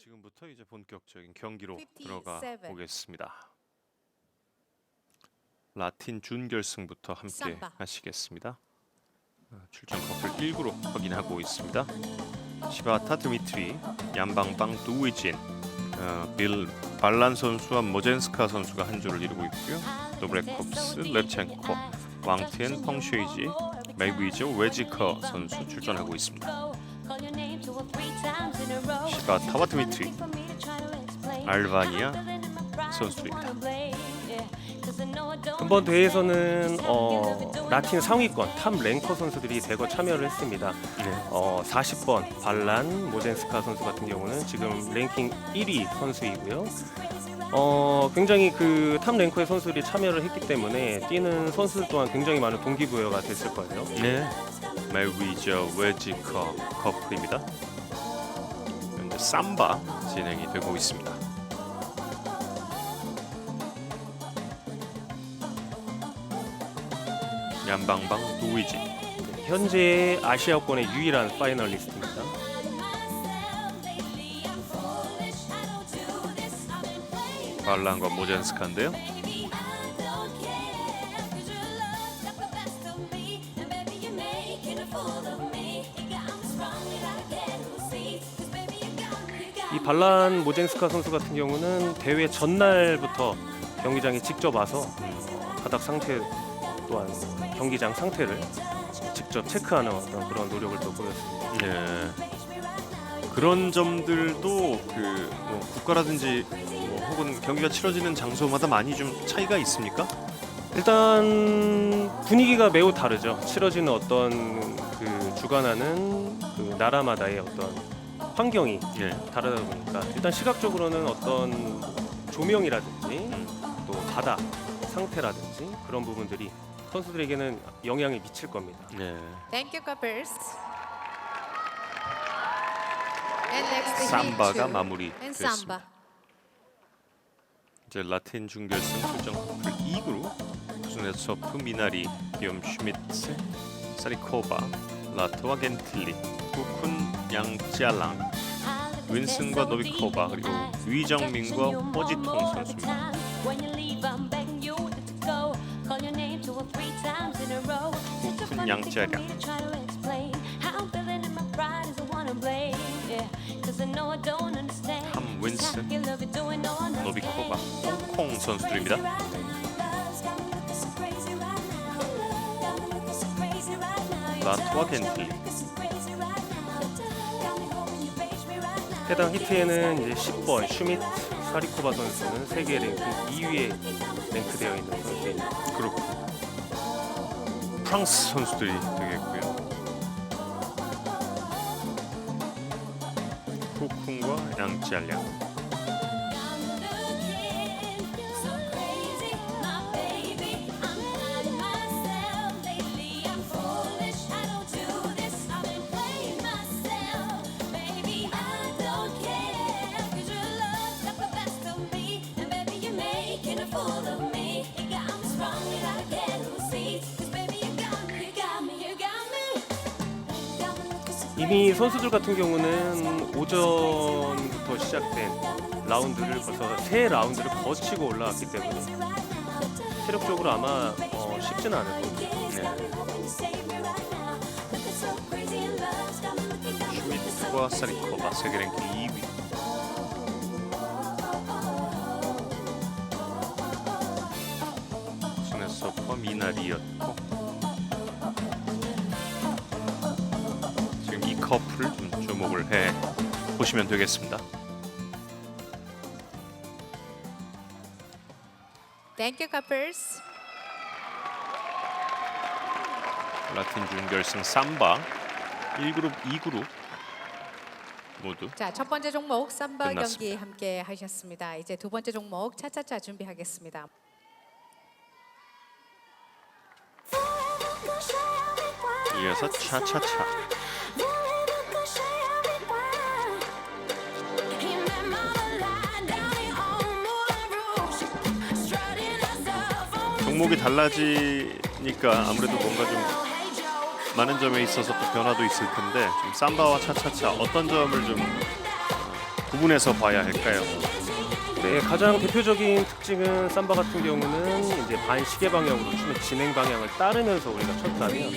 지금부터 이제 본격적인 경기로 57. 들어가 보겠습니다. 라틴 준결승부터 함께 삼바. 하시겠습니다. 출전 커플 1구로 확인하고 있습니다. 시바타 드미트리, 얀방방 두위진, 빌 발란 선수와 모젠스카 선수가 한 조를 이루고 있고요. 도브레콥스, 렙첸코, 왕티엔, 펑쉐이지, 메이위저, 웨지커 선수 출전하고 있습니다. 시바타와 드미트리, 알바니아 선수입니다. 이번 대회에서는 라틴 상위권 탑 랭커 선수들이 대거 참여를 했습니다. 40번 발란 모젠스카 선수 같은 경우는 지금 랭킹 1위 선수이고요. 굉장히 그 탑 랭커의 선수들이 참여를 했기 때문에 뛰는 선수들 또한 굉장히 많은 동기부여가 됐을 거예요. 네, 메이위저, 웨지커 커플입니다. 현재 삼바 진행이 되고 있습니다. 얀방방 두위진, 현재 아시아권의 유일한 파이널리스트입니다. 발란과 모젠스카인데요. 이 발란 모젠스카 선수 같은 경우는 대회 전날부터 경기장에 직접 와서 바닥 상태 또한 경기장 상태를 직접 체크하는 어떤 그런 노력을 또 보였습니다. 네. 그런 점들도 뭐 국가라든지 혹은 경기가 치러지는 장소마다 많이 좀 차이가 있습니까? 일단 분위기가 매우 다르죠. 치러지는 어떤 그 주관하는 그 나라마다의 어떤 환경이 다르다 보니까 일단 시각적으로는 어떤 조명이라든지 또 바다 상태라든지 그런 부분들이 선수들에게는 영향을 미칠 겁니다. 네. Thank you, couples. And next, 삼바가 and 마무리됐습니다. samba. 이제 라틴 준결승 출전 커플 2구로 쿠즈네츠오프, 미나리, 디엄 슈미츠, 사리코바, 라토와 겐틸리, 후쿤 양짜랑, 윈슨과 노비코바, 그리고 위정민과 호지통 선수입니다. 후쿤 양짜량, 함 윈슨, 노비코바, 홍콩 선수들입니다. 라토와 겐틸리, 해당 히트에는 이제 10번 슈미트 사리코바 선수는 세계 랭킹 2위에 랭크되어 있는 선수입니다. 그렇고 프랑스 선수들이 되겠고요. 후쿤과 양짜량, 이미 선수들 같은 경우는 오전부터 시작된 라운드를 벌써 3라운드를 거치고 올라왔기 때문에 체력적으로 아마 쉽지는 않을 겁니다. 슈미트와 사리코바 세계 랭킹 2위. 쿠즈네츠오프와 미나리였고, 지금 이 커플 좀 주목을 해 보시면 되겠습니다. Thank you, couples. 라틴 준결승 삼바 1그룹, 2그룹 모두 자, 첫 번째 종목 삼바 끝났습니다. 경기 함께 하셨습니다. 이제 두 번째 종목 차차차 준비하겠습니다. 이어서 차차차. 종목이 달라지니까 아무래도 뭔가 좀 많은 점에 있어서 또 변화도 있을 텐데 좀 삼바와 차차차 어떤 점을 좀 구분해서 봐야 할까요? 네, 가장 대표적인 특징은 삼바 같은 경우는 이제 반시계 방향으로 춤의 진행 방향을 따르면서 우리가 췄다면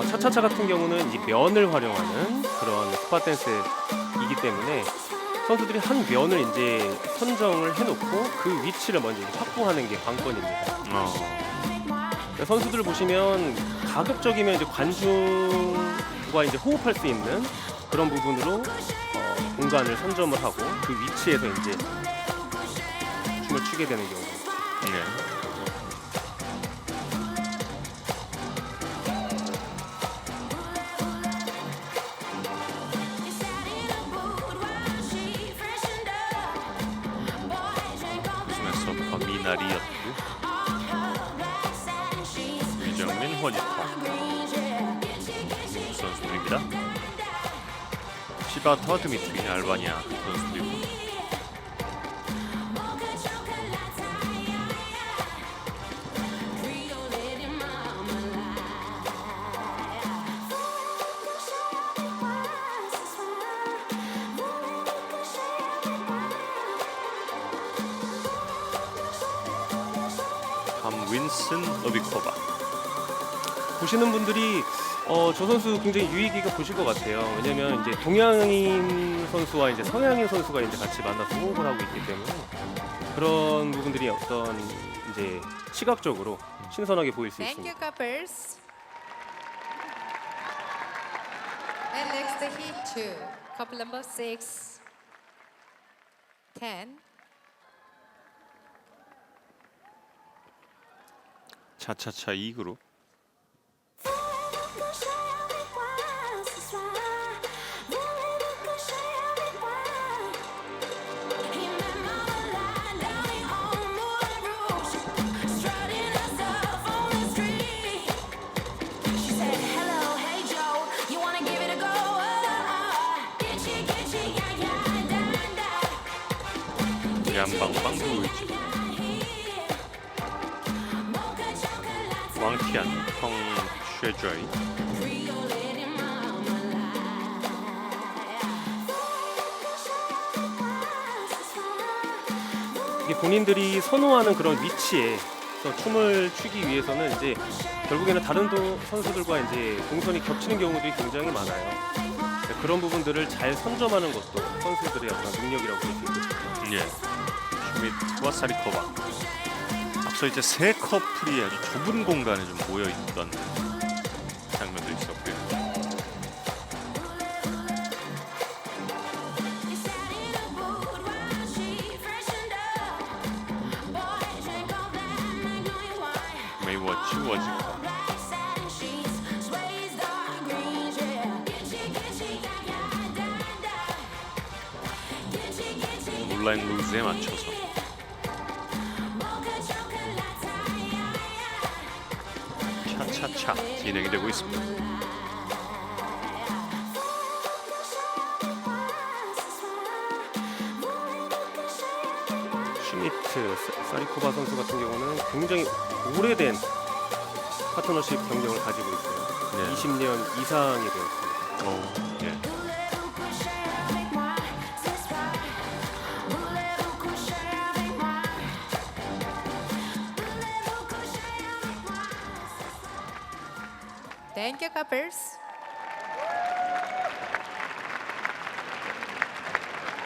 차차차 같은 경우는 이 면을 활용하는 그런 스팟 댄스이기 때문에 선수들이 한 면을 이제 선정을 해놓고 그 위치를 먼저 이제 확보하는 게 관건입니다. 선수들 보시면 가급적이면 이제 관중과 이제 호흡할 수 있는 그런 부분으로 공간을 선점을 하고 그 위치에서 이제 춤을 추게 되는 경우가 있죠. 네. 웃으면서 미나리였고 이정민 허니퍼 선수들입니다. 시바터 드미트리 알바니아 선수들이고 윈슨 노비코바. 보시는 분들이 저 선수 굉장히 유익이가 보실 것 같아요. 왜냐면 이제 동양인 선수와 이제 서양인 선수가 이제 같이 만나서 호흡을 하고 있기 때문에 그런 부분들이 어떤 이제 시각적으로 신선하게 보일 수 Thank you, 있습니다. couples. And next, the heat 2. Couple number 6, 10. 차차차 2그룹. 양방방 보이지. 왕티안 펑 쉐저이. 이게 본인들이 선호하는 그런 위치에서 춤을 추기 위해서는 이제 결국에는 다른 선수들과 이제 동선이 겹치는 경우들이 굉장히 많아요. 그런 부분들을 잘 선점하는 것도 선수들의 어떤 능력이라고 볼 수 있겠습니다. 예. 슈미트와 사리코바. 앞서 이제 세 커플이 아주 좁은 공간에 좀 모여 있던 장면도 있었고요. 메이워치 워즈카. 온라인 루즈에 맞춰서 차차차 진행이 되고 있습니다. 슈미트, 사리코바 선수 같은 경우는 굉장히 오래된 파트너십 경력을 가지고 있어요. 네. 20년 이상이 되었습니다. 예. Thank you, couples.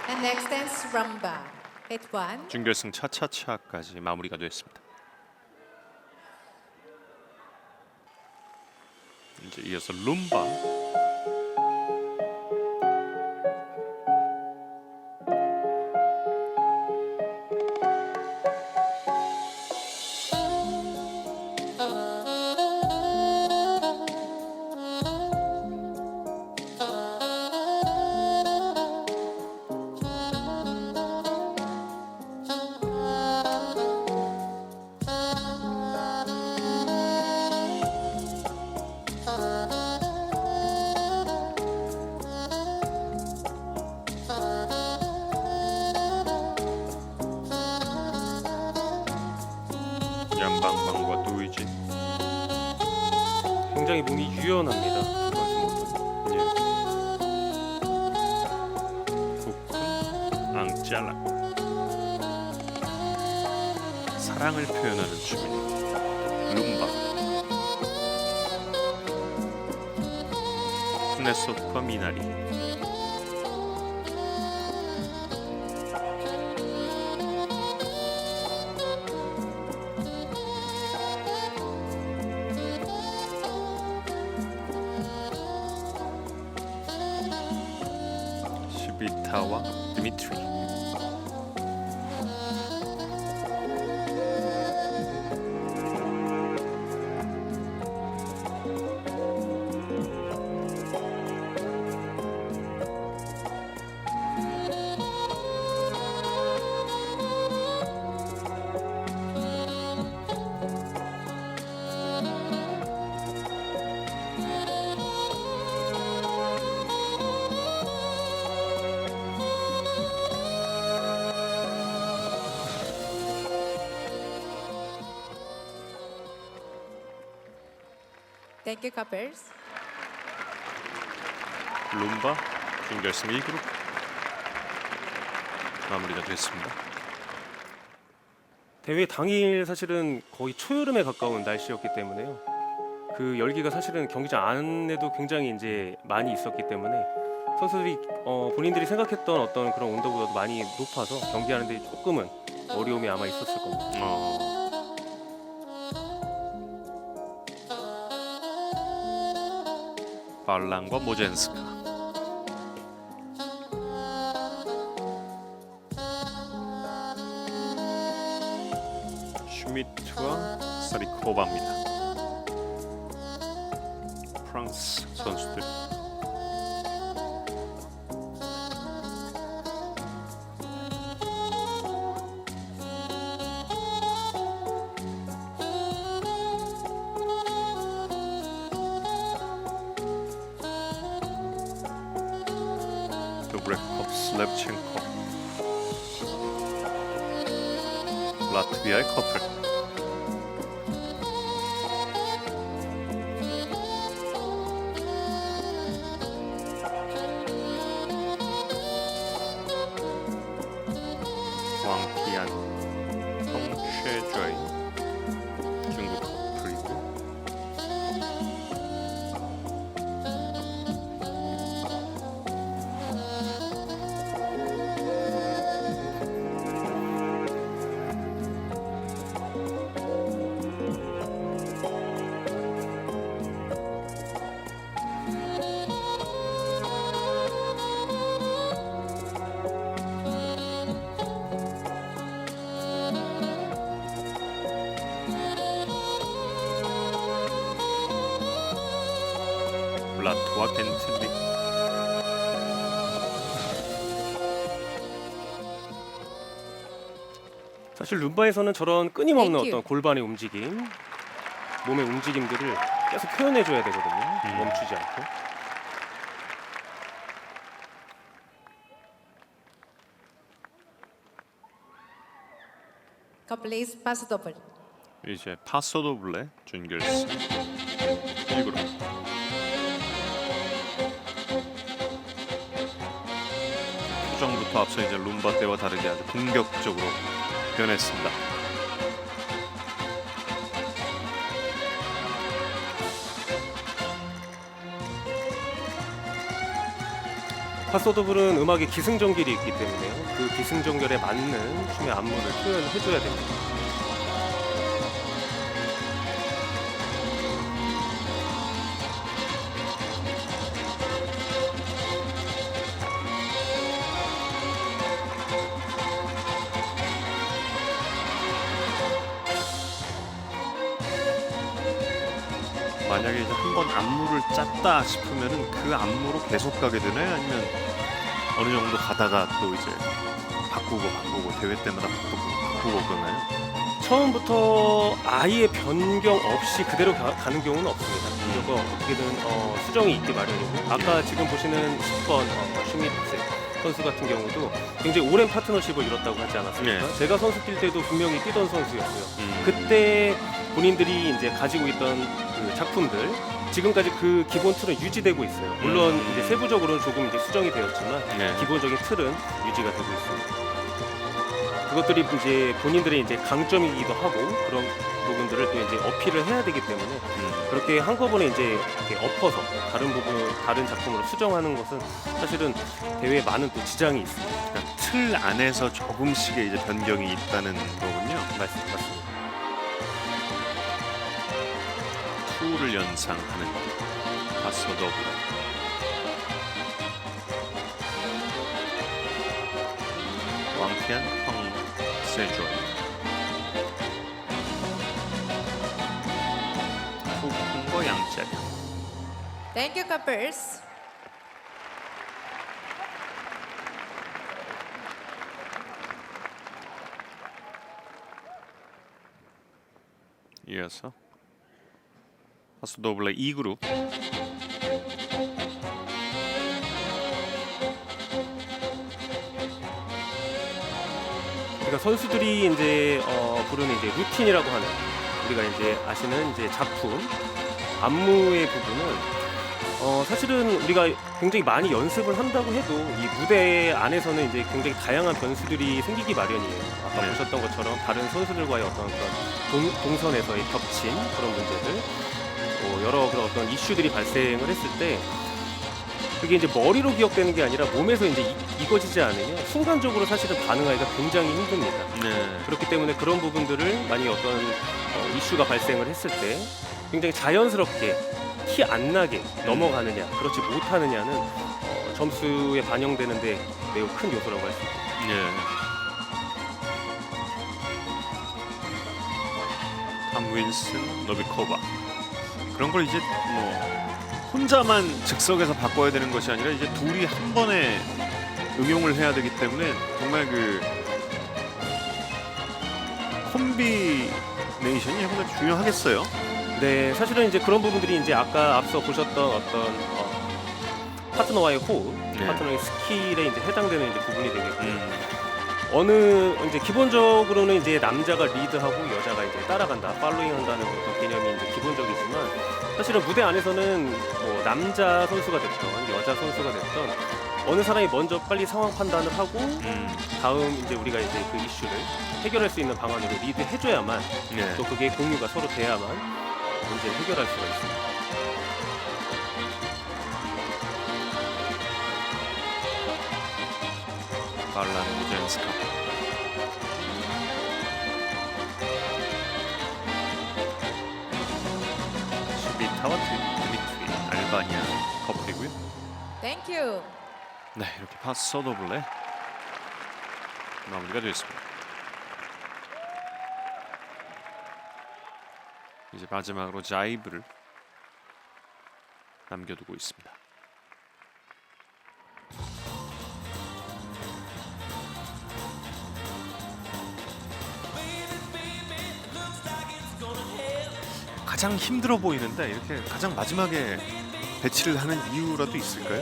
And next dance, rumba. Hit 1. 준결승 차차차까지 마무리가 됐습니다. 이제 이어서 룸바. 양방방과 도이진. 굉장히 몸이 유연합니다. 그 선수 모습. 예. 복근 샬라. 사랑을 표현하는 춤이니 룸바. 쿠네소프와 미나리. 시비타와 드미트리. Thank you, couples. 룸바 준결승 1그룹 마무리가 됐습니다. 대회 당일 사실은 거의 초여름에 가까운 날씨였기 때문에요. 그 열기가 사실은 경기장 안에도 굉장히 이제 많이 있었기 때문에 선수들이 본인들이 생각했던 어떤 그런 온도보다도 많이 높아서 경기하는데 조금은 어려움이 아마 있었을 겁니다. 발랑과 모젠스카. 슈미트와 사리코바입니다. 프랑스 선수들. 도브레콥, 슬랩첸코. 라트비아의 커플. 왕티안, 홍쉐주이. 중국 커플이고. 블라트와 겐틀리. 사실 룸바에서는 저런 끊임없는 Thank you. 어떤 골반의 움직임, 몸의 움직임들을 계속 표현해줘야 되거든요. 멈추지 않고. Couples paso doble. 이제 파소도블레 준결승 1그룹. 표정부터 앞서 이제 룸바 때와 다르게 아주 공격적으로 변했습니다. 파소도블은 음악에 기승전결이 있기 때문에요. 그 기승전결에 맞는 춤의 안무를 표현해줘야 됩니다. 만약에 이제 한번 안무를 짰다 싶으면은 그 안무로 계속 가게 되나요? 아니면 어느 정도 가다가 또 이제 바꾸고 대회 때마다 바꾸고 그러나요? 처음부터 아예 변경 없이 그대로 가는 경우는 없습니다. 이거 어떻게든 수정이 있기 마련이고, 아까 지금 보시는 10번 슈미트 선수 같은 경우도 굉장히 오랜 파트너십을 이뤘다고 하지 않았습니까? 네. 제가 선수 뛸 때도 분명히 뛰던 선수였고요. 그때 본인들이 이제 가지고 있던 그 작품들, 지금까지 그 기본 틀은 유지되고 있어요. 물론 이제 세부적으로는 조금 이제 수정이 되었지만 네. 기본적인 틀은 유지가 되고 있습니다. 그것들이 이제 본인들의 이제 강점이기도 하고 그런 부분들을 또 이제 어필을 해야 되기 때문에 그렇게 한꺼번에 이제 이렇게 엎어서 다른 작품으로 수정하는 것은 사실은 대회에 많은 또 지장이 있습니다. 그러니까 틀 안에서 조금씩의 이제 변경이 있다는 거군요. 맞습니다. 투를 연상하는 파소 더블. 왕티안 펑 세조이. 후풍과 양짜리. Thank you, couples. 이어서 파소 더블의 2그룹. 그러니까 선수들이 이제 부르는 이제 루틴이라고 하는 우리가 이제 아시는 이제 작품 안무의 부분은 사실은 우리가 굉장히 많이 연습을 한다고 해도 이 무대 안에서는 이제 굉장히 다양한 변수들이 생기기 마련이에요. 아까 네. 보셨던 것처럼 다른 선수들과의 어떤 그런 동선에서의 겹친 그런 문제들, 여러 그런 어떤 이슈들이 발생을 했을 때 그게 이제 머리로 기억되는 게 아니라 몸에서 이제 이거지지 않으면 순간적으로 사실은 반응하기가 굉장히 힘듭니다. 네. 그렇기 때문에 그런 부분들을 만약에 어떤 이슈가 발생을 했을 때 굉장히 자연스럽게 티 안 나게 넘어가느냐 그렇지 못하느냐는 점수에 반영되는데 매우 큰 요소라고 할 수 있습니다. 네. 탐 윈슨, 노비코바. 그런 걸 이제 뭐 혼자만 즉석에서 바꿔야 되는 것이 아니라 이제 둘이 한 번에 응용을 해야 되기 때문에 정말 그 콤비네이션이 정말 중요하겠어요. 네, 사실은 이제 그런 부분들이 이제 아까 앞서 보셨던 어떤 파트너와의 호흡, 네. 파트너의 스킬에 이제 해당되는 이제 부분이 되겠고 이제 기본적으로는 이제 남자가 리드하고 여자가 이제 따라간다, 팔로잉한다는 어떤 개념이 이제 기본적이지만 사실은 무대 안에서는 뭐 남자 선수가 됐던 여자 선수가 됐던 어느 사람이 먼저 빨리 상황 판단을 하고 다음 이제 우리가 이제 그 이슈를 해결할 수 있는 방안으로 리드해줘야만 네. 또 그게 공유가 서로 돼야만 문제를 해결할 수가 있습니다. 발란 무젠스카. 슈비타와 드미트리 알바니아 커플이고요. Thank you. 네, 이렇게 파소 더블에 마무리가 되었습니다. 이제 마지막으로 자이브를 남겨두고 있습니다. 가장 힘들어 보이는데 이렇게 가장 마지막에 배치를 하는 이유라도 있을까요?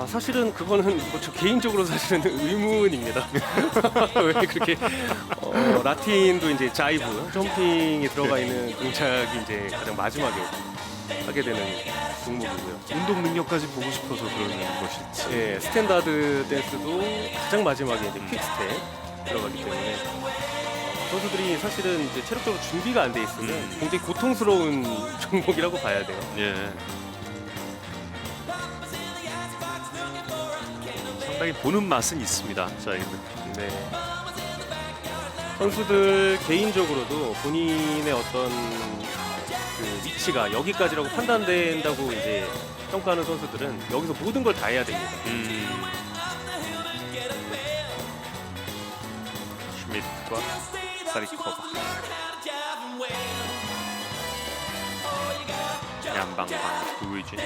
사실은 그거는 뭐저 개인적으로 사실은 의문입니다. 왜 그렇게 라틴도 이제 자이브, 점핑이 들어가 있는 동작이 이제 가장 마지막에 하게 되는 종목이고요. 운동 능력까지 보고 싶어서 그러는 것일지. 예, 스탠다드 댄스도 가장 마지막에 이제 퀵스텝 들어가기 때문에 선수들이 사실은 이제 체력적으로 준비가 안 돼 있으면 굉장히 고통스러운 종목이라고 봐야 돼요. 예. 상당히 보는 맛은 있습니다. 자이브. 네. 선수들 개인적으로도 본인의 어떤 그 위치가 여기까지라고 판단된다고 이제 평가하는 선수들은 여기서 모든 걸 다 해야 됩니다. 슈미트와 사리코바. 양방방 구이진.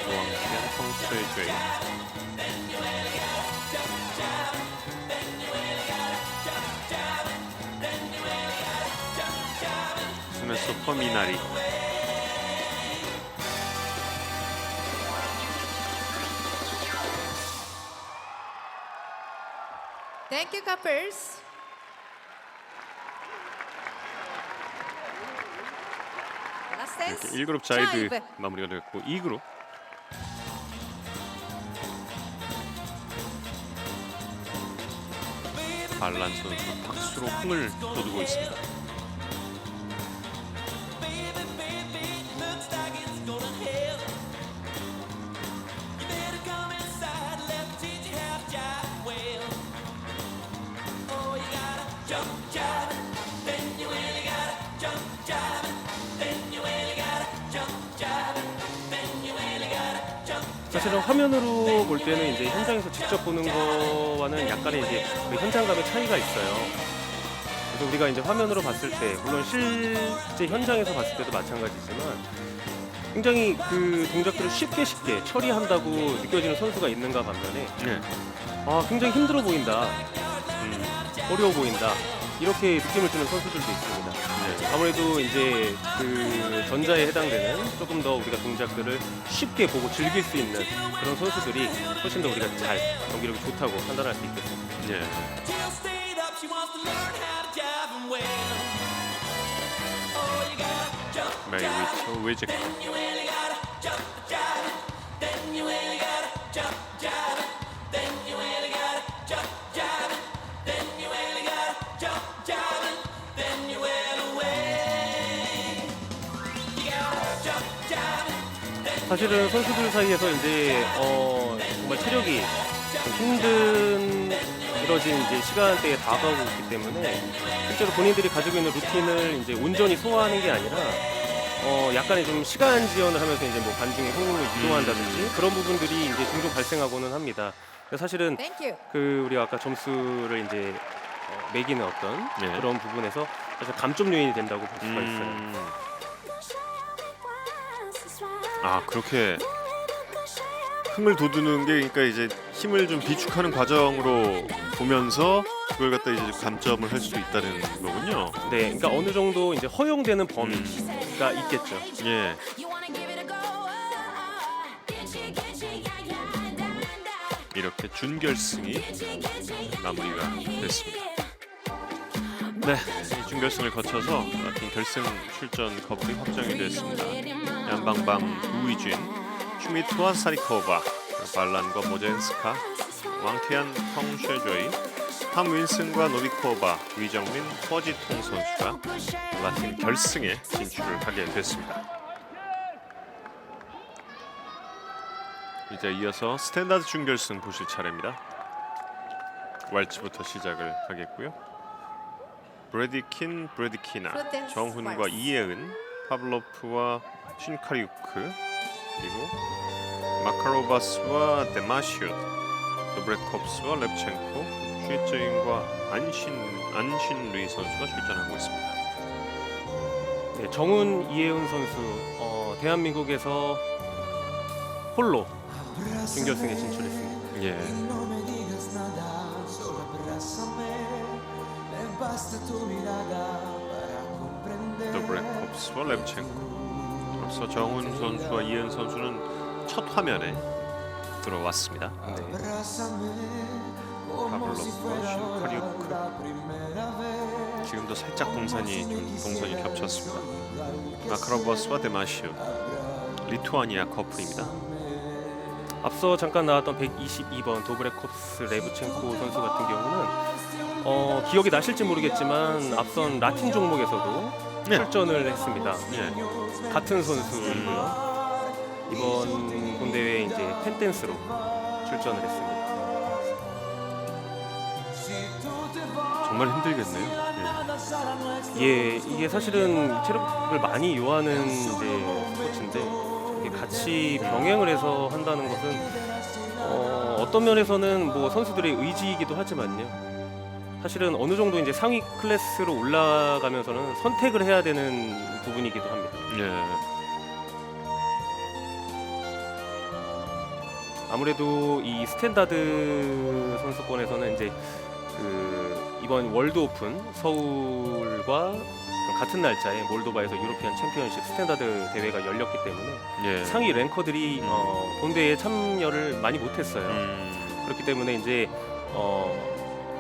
왕시안 성수의 죄. 스메 슈퍼미나리. Thank you, couples. Last 이렇게 dance. 1그룹 자이드 Jive. 마무리가 됐고 2그룹 발란 선수 박수로 흥을 돋우고 있습니다. 사실은 화면으로 볼 때는 이제 현장에서 직접 보는 거와는 약간의 이제 그 현장감의 차이가 있어요. 그래서 우리가 이제 화면으로 봤을 때, 물론 실제 현장에서 봤을 때도 마찬가지지만 굉장히 그 동작들을 쉽게 처리한다고 느껴지는 선수가 있는가 반면에 네. 굉장히 힘들어 보인다, 어려워 보인다, 이렇게 느낌을 주는 선수들도 있습니다. 네. 아무래도 이제 그 전자에 해당되는 조금 더 우리가 동작들을 쉽게 보고 즐길 수 있는 그런 선수들이 훨씬 더 우리가 잘 경기력이 좋다고 판단할 수 있겠습니다. 네. 메이 위쳐 웨제카 사실은 선수들 사이에서 이제 정말 체력이 힘들어진 이제 시간대에 다가오고 있기 때문에 실제로 본인들이 가지고 있는 루틴을 이제 온전히 소화하는 게 아니라 약간의 좀 시간 지연을 하면서 이제 뭐 관중의 흥을 유도한다든지 그런 부분들이 이제 종종 발생하고는 합니다. 그래서 사실은 Thank you. 그 우리가 아까 점수를 이제 매기는 어떤 네. 그런 부분에서 사실 감점 요인이 된다고 볼 수가 있어요. 그렇게 흥을 돋우는 게 그러니까 이제 힘을 좀 비축하는 과정으로 보면서 그걸 갖다 이제 감점을 할 수도 있다는 거군요. 네, 그러니까 어느 정도 이제 허용되는 범위가 있겠죠. 예. 이렇게 준결승이 마무리가 됐습니다. 네, 이 준결승을 거쳐서 라틴 결승 출전 커플이 확정이 됐습니다. 양방방 우이쥔, 슈미트와 사리코바, 발란과 모젠스카, 왕태안 펑쉐조이, 탐 윈슨과 노비코바, 위정민, 허지통 선수가 라틴 결승에 진출을 하게 됐습니다. 이제 이어서 스탠다드 준결승 보실 차례입니다. 왈츠부터 시작을 하겠고요. 브래디킨, 브래디키나, 정훈과 이예은, 파블로프와 신카리우크, 그리고 마카로바스와 데마시웃, 도브레콥스와 렙첸코, 슈이쩌인과 안신루이 선수가 출전하고 있습니다. 네, 정훈, 이혜은 선수 대한민국에서 홀로 준결승에 진출했습니다. 예. 도브레콥스와 렙첸코. 앞서 정훈 선수와 이혜은 선수는 첫 화면에 들어왔습니다. 네. 파블로프와 신카리우크. 지금도 살짝 동선이 겹쳤습니다. 마카로바스와 데마시우, 리투아니아 커플입니다. 앞서 잠깐 나왔던 122번 도브레콥스 레브첸코 선수 같은 경우는 기억이 나실지 모르겠지만 앞선 라틴 종목에서도 네. 출전을 했습니다. 예. 같은 선수이고요. 이번 본 대회에 이제 펜댄스로 출전을 했습니다. 정말 힘들겠네요. 예, 이게 사실은 체력을 많이 요하는 이제 스포츠인데 이게 같이 병행을 해서 한다는 것은 어떤 면에서는 뭐 선수들의 의지이기도 하지만요. 사실은 어느 정도 이제 상위 클래스로 올라가면서는 선택을 해야 되는 부분이기도 합니다. 예. 아무래도 이 스탠다드 선수권에서는 이제 그 이번 월드 오픈 서울과 같은 날짜에 몰도바에서 유로피안 챔피언십 스탠다드 대회가 열렸기 때문에 예. 상위 랭커들이 본 대회에 참여를 많이 못했어요. 그렇기 때문에 이제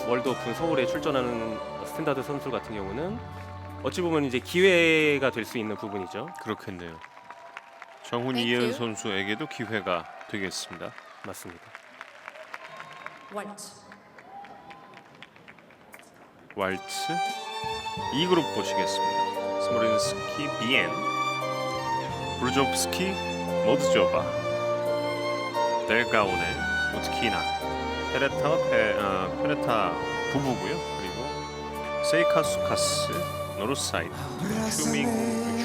월드 오픈 서울에 출전하는 스탠다드 선수 같은 경우는 어찌 보면 이제 기회가 될 수 있는 부분이죠. 그렇겠네요. 정훈 Thank 이예은 you. 선수에게도 기회가 되겠습니다. 맞습니다. Waltz. 왈츠 2그룹 보시겠습니다. 스모린스키 비엔, 브루조프스키 모드조바, 델가오네 우트키나, 페레타 부부고요. 그리고 세이카수카스 노르사이드,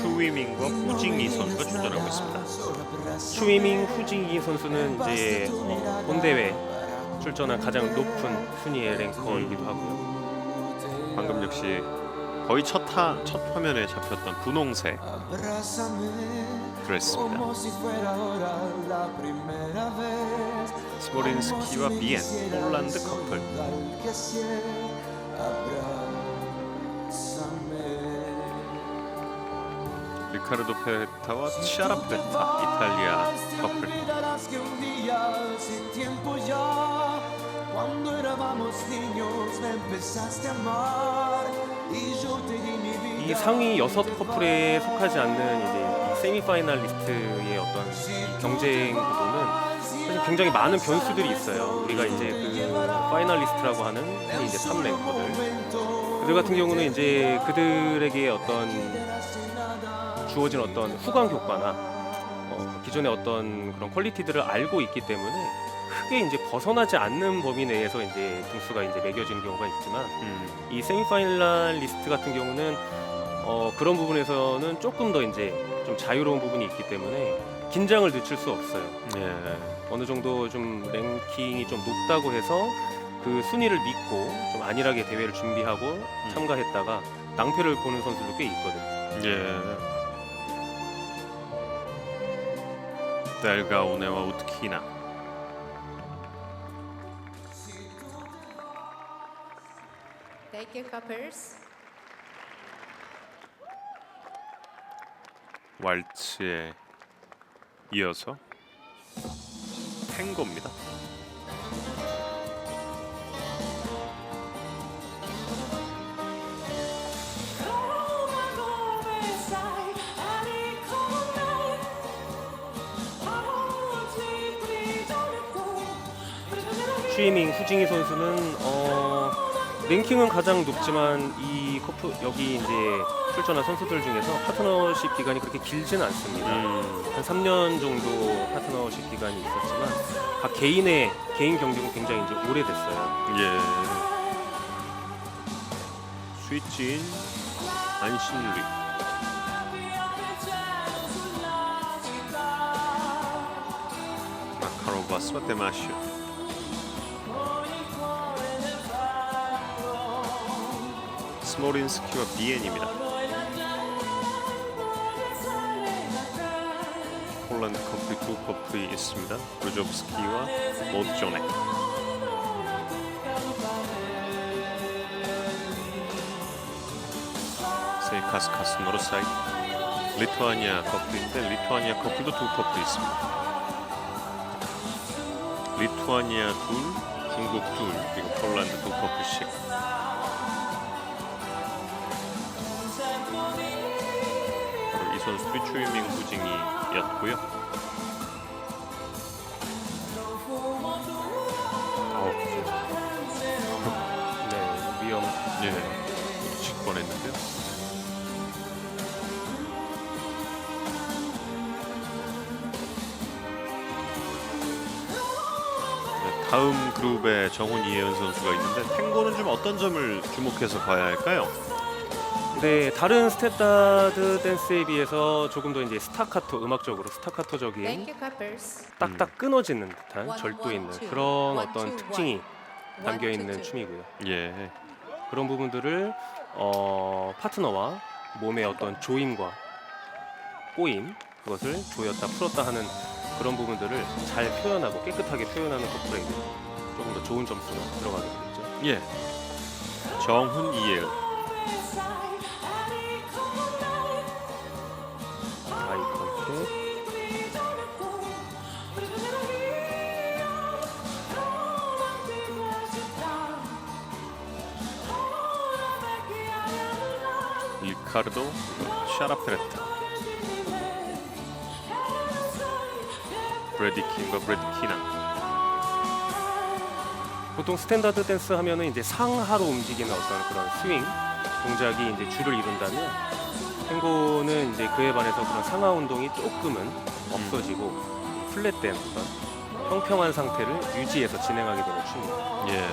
추위밍과 후징이 선수가 출전하고 있습니다. 추위밍 후징이 선수는 이제 본 대회 출전한 가장 높은 순위의 랭커이기도 하고요. 방금 역시 거의 첫 화면에 잡혔던 분홍색 드레스입니다. 스모린스키와 비엔, 폴란드 커플. 리카르도 페레타와 치아라 페레타, 이탈리아 커플. 이 상위 6커플에 속하지 않는 이제 이 세미파이널리스트의 어떤 이 경쟁 구도는 사실 굉장히 많은 변수들이 있어요. 우리가 이제 그 파이널리스트라고 하는 흔히 이제 3랭커들, 그들 같은 경우는 이제 그들에게 어떤 주어진 어떤 후광 효과나 기존의 어떤 그런 퀄리티들을 알고 있기 때문에 크게 이제 벗어나지 않는 범위 내에서 이제 등수가 이제 매겨지는 경우가 있지만 이 세미파이널리스트 같은 경우는 그런 부분에서는 조금 더 이제 좀 자유로운 부분이 있기 때문에 긴장을 늦출 수 없어요. 예. 어느 정도 좀 랭킹이 좀 높다고 해서 그 순위를 믿고 좀 안일하게 대회를 준비하고 참가했다가 낭패를 보는 선수도 꽤 있거든요. 예. 델가오네와 우트키나. Thank you, couples. 왈츠에 이어서 탱고입니다. 추이밍 후징이 선수는 랭킹은 가장 높지만 이 커플 여기 이제 출전한 선수들 중에서 파트너십 기간이 그렇게 길지는 않습니다. 한 3년 정도 파트너십 기간이 있었지만 각 개인의 개인 경쟁은 굉장히 이제 오래됐어요. 예. 스위진 안신리. 마카로바스와 데마시오. 스모린스키와 비엔입니다. 폴란드 커플이 두 커플이 있습니다. 브루조프스키와 모드조네. 세이카스카스 노르사이드. 리투아니아 커플인데 리투아니아 커플도 두 커플이 있습니다. 리투아니아 둘, 중국 둘, 그리고 폴란드 두 커플씩. 이 선수들이 추이밍 후징이였고요. 네, 위험. 예, 칠 뻔했는데요. 네, 다음 그룹에 정훈 이혜은 선수가 있는데 탱고는 좀 어떤 점을 주목해서 봐야 할까요? 네, 다른 스탠다드 댄스에 비해서 조금 더 이제 스타카토, 음악적으로 스타카토적인 Thank you, couples. 딱딱 끊어지는 듯한 절도 one, 있는 two. 그런 One, 어떤 two, 특징이 one. 담겨 One, 있는 two, two. 춤이고요. 예, 그런 부분들을 파트너와 몸의 어떤 조임과 꼬임, 그것을 조였다 풀었다 하는 그런 부분들을 잘 표현하고 깨끗하게 표현하는 커플에게 조금 더 좋은 점수가 들어가게 되겠죠. 예. 정훈 이혜은. 아이 컨택. 리카르도, 샤라페레타, 브래디 킹과 브래디 키나. 보통 스탠다드 댄스 하면은 이제 상하로 움직이는 어떤 그런 스윙 동작이 이제 주를 이룬다면 탱고는 이제 그에 반해서 그런 상하 운동이 조금은 없어지고 플랫된 어떤 평평한 상태를 유지해서 진행하게 되는 춤이에요. 예.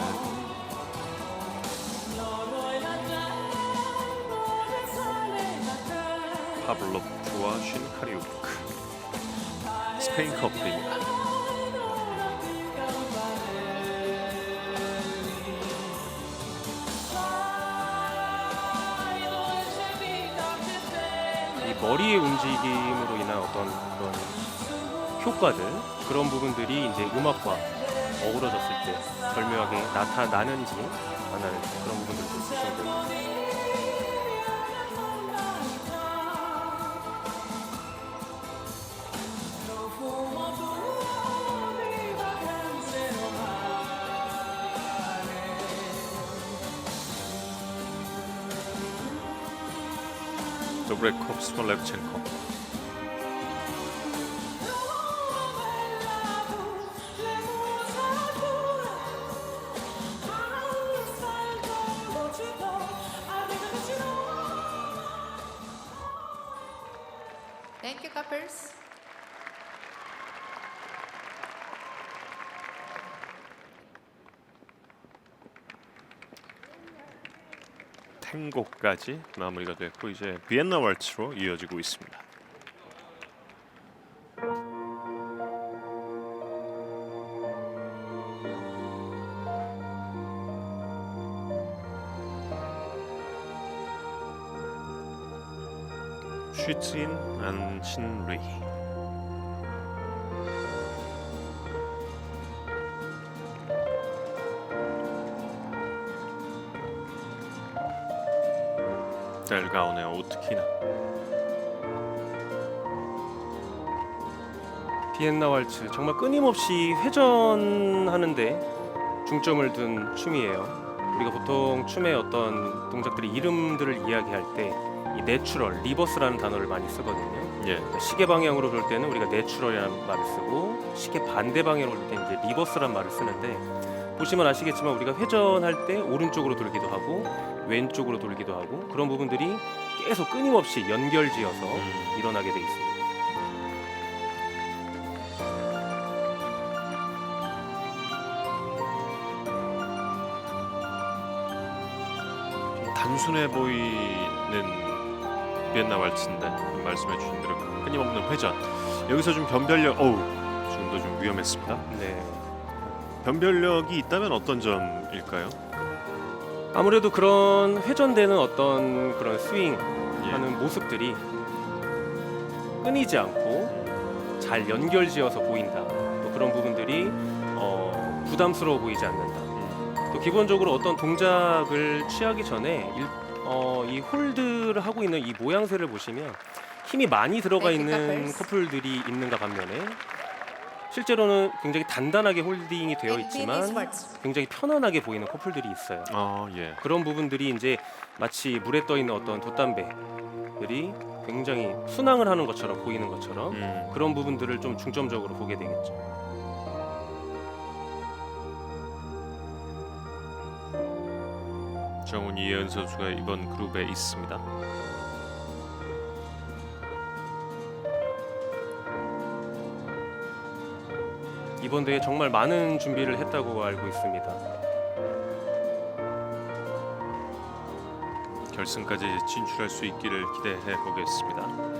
파블로프와 쉰카리우크, 스페인 커플입니다. 이 머리의 움직임으로 인한 어떤 그런 효과들 그런 부분들이 이제 음악과 어우러졌을 때 절묘하게 나타나는지 안 나는지 그런 부분들도 보시면 됩니다. 도브레코프스와 레브첸코. Thank you, couples. 탱고까지 마무리가 됐고 이제 비엔나 왈츠로 이어지고 있습니다. 슈진 안신리. 델가오네 오트키나. 비엔나 왈츠 정말 끊임없이 회전하는데 중점을 둔 춤이에요. 우리가 보통 춤의 어떤 동작들의 이름들을 이야기할 때 이 내추럴, 리버스라는 단어를 많이 쓰거든요. 예. 시계 방향으로 볼 때는 우리가 내추럴이라는 말을 쓰고 시계 반대 방향으로 볼 때는 이제 리버스라는 말을 쓰는데 보시면 아시겠지만 우리가 회전할 때 오른쪽으로 돌기도 하고 왼쪽으로 돌기도 하고 그런 부분들이 계속 끊임없이 연결지어서 일어나게 돼 있습니다. 단순해 보이는 비엔나 왈츠인데 말씀해 주신 대로 끊임없는 회전. 여기서 좀 변별력, 지금도 좀 위험했습니다. 네. 변별력이 있다면 어떤 점일까요? 아무래도 그런 회전되는 어떤 그런 스윙 예. 하는 모습들이 끊이지 않고 잘 연결지어서 보인다. 또 그런 부분들이 부담스러워 보이지 않는다. 또 기본적으로 어떤 동작을 취하기 전에 이 홀드를 하고 있는 이 모양새를 보시면 힘이 많이 들어가 있는 커플들이 있는가 반면에 실제로는 굉장히 단단하게 홀딩이 되어 있지만 굉장히 편안하게 보이는 커플들이 있어요. 예. 그런 부분들이 이제 마치 물에 떠 있는 어떤 돛담배들이 굉장히 순항을 하는 것처럼 보이는 것처럼 그런 부분들을 좀 중점적으로 보게 되겠죠. 정훈 이혜은 선수가 이번 그룹에 있습니다. 이번 대회 정말 많은 준비를 했다고 알고 있습니다. 결승까지 진출할 수 있기를 기대해 보겠습니다.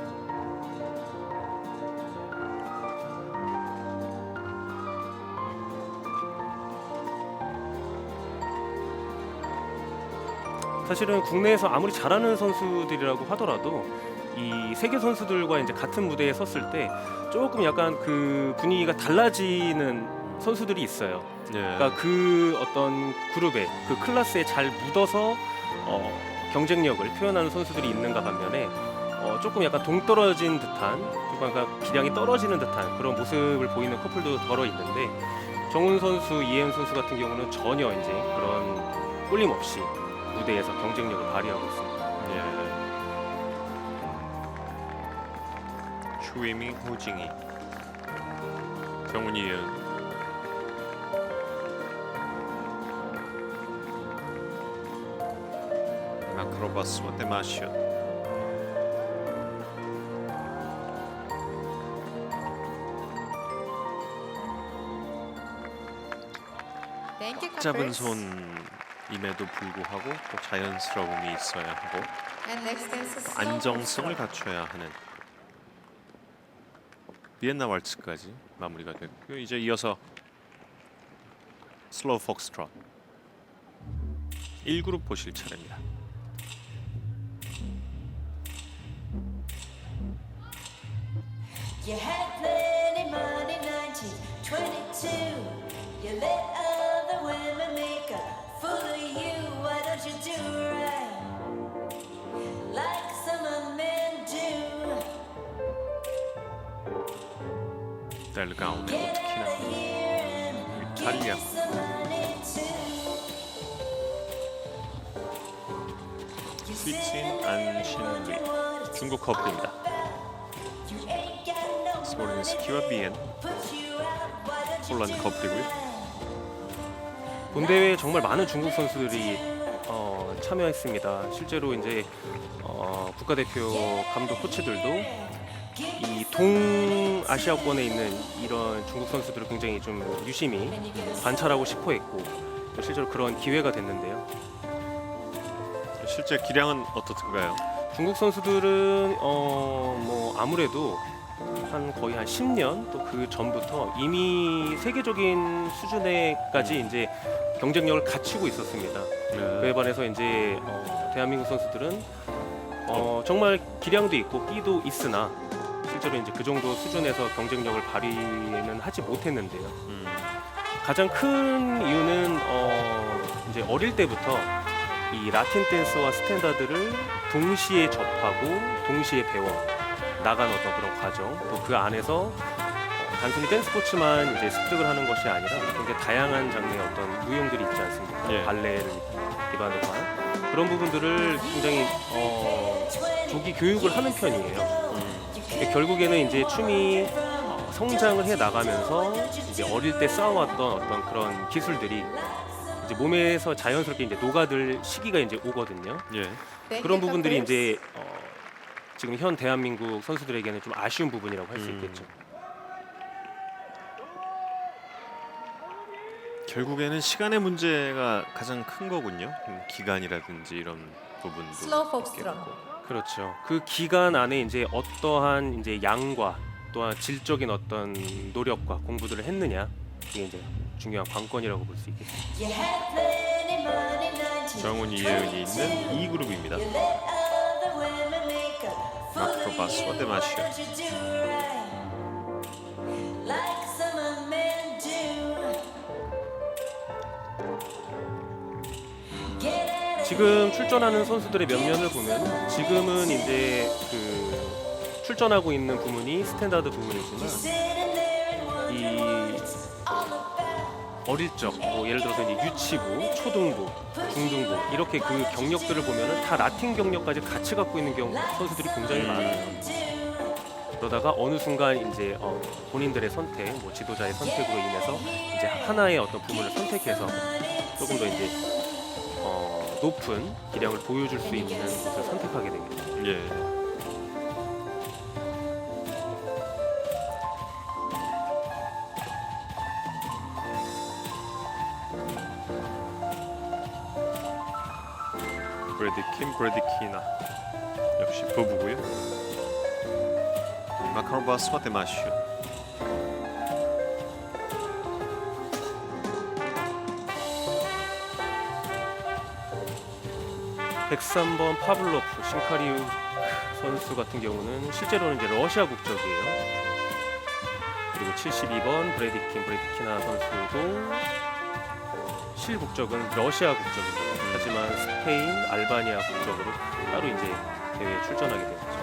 사실은 국내에서 아무리 잘하는 선수들이라고 하더라도 이 세계 선수들과 이제 같은 무대에 섰을 때 조금 약간 그 분위기가 달라지는 선수들이 있어요. 예. 그러니까 그 어떤 그룹에 그 클래스에 잘 묻어서 경쟁력을 표현하는 선수들이 있는가 반면에 조금 약간 동떨어진 듯한, 그러니까 기량이 떨어지는 듯한 그런 모습을 보이는 커플도 덜어 있는데 정훈 선수, 이혜은 선수 같은 경우는 전혀 이제 그런 꿀림 없이 무대에서 경쟁력을 발휘하고 있습니다. 예. 추위밍 호징이, 정훈이 이은. 아크로바스와 데마시오. Thank you, 작은 couples. 손임에도 불구하고 또 자연스러움이 있어야 하고 And next dance is slow 안정성을 foxtrot. 갖춰야 하는 비엔나 왈츠까지 마무리가 됐고요. 이제 이어서 슬로우 폭스트롯 1그룹 보실 차례입니다. You had plenty money, 1922. You let other women make a fool of you. Why don't you do right like some other men do? 델 가운데 Get out 특히나 of here and get 이탈리아. you some money too. You 스위친 sitting there 안신리 wondering what it's 중국 커플입니다. You ain't got no 스모린스키와 비엔 put you out. Why don't you 폴란드 do 커플이고요. right? 본 대회에 정말 많은 중국 선수들이 참여했습니다. 실제로 이제 국가대표 감독 코치들도 이 동아시아권에 있는 이런 중국 선수들을 굉장히 좀 유심히 관찰하고 싶어했고 실제로 그런 기회가 됐는데요. 실제 기량은 어떻던가요? 중국 선수들은 뭐 아무래도 거의 한 10년 또 그 전부터 이미 세계적인 수준에까지 이제 경쟁력을 갖추고 있었습니다. 그에 반해서 이제 대한민국 선수들은 정말 기량도 있고 끼도 있으나 실제로 이제 그 정도 수준에서 경쟁력을 발휘는 하지 못했는데요. 가장 큰 이유는 이제 어릴 때부터 이 라틴 댄스와 스탠다드를 동시에 접하고 동시에 배워 나간 어떤 그런 과정, 또 그 안에서 단순히 댄스 스포츠만 이제 습득을 하는 것이 아니라 굉장히 다양한 장르의 어떤 무용들이 있지 않습니까? 예. 발레를 기반으로 한 그런 부분들을 굉장히 조기 교육을 하는 편이에요. 근데 결국에는 이제 춤이 성장을 해 나가면서 이제 어릴 때 쌓아왔던 어떤 그런 기술들이 이제 몸에서 자연스럽게 이제 녹아들 시기가 이제 오거든요. 예. Thank 그런 you, 부분들이 couples. 이제 지금 현 대한민국 선수들에게는 좀 아쉬운 부분이라고 할 수 있겠죠. 결국에는 시간의 문제가 가장 큰 거군요. 기간이라든지 이런 부분도. Slow foxtrot. 그렇죠. 그 기간 안에 이제 어떠한 이제 양과 또한 질적인 어떤 노력과 공부들을 했느냐 이게 이제 중요한 관건이라고 볼 수 있겠죠. You had plenty money, 1922. 정훈 이예은이 있는 2그룹입니다. You let other women make a fool of 아크로바스와 you. 데마시오. Why don't you do right like some other men do? Get out of 지금 출전하는 선수들의 면면을 보면 지금은 이제 그 출전하고 있는 부문이 스탠다드 부문이지만 sitting there and wondering 이 all about. 어릴 적, 뭐 예를 들어서 이제 유치부, 초등부, 중등부 이렇게 그 경력들을 보면은 다 라틴 경력까지 같이 갖고 있는 선수들이 굉장히 많아요. 그러다가 어느 순간 이제 본인들의 선택, 뭐 지도자의 선택으로 인해서 이제 하나의 어떤 부문을 선택해서 조금 더 이제 높은 기량을 보여줄 수 있는 곳을 선택하게 되겠죠. 예. 브래디키나 역시 부부고요. 마카로바스와 데마시오. 103번 파블로프 신카리우 선수 같은 경우는 실제로는 이제 러시아 국적이에요. 그리고 72번 브래디키나 선수도 실국적은 러시아 국적입니다. 하지만 스페인, 알바니아 국적으로 따로 이제 대회에 출전하게 되었죠.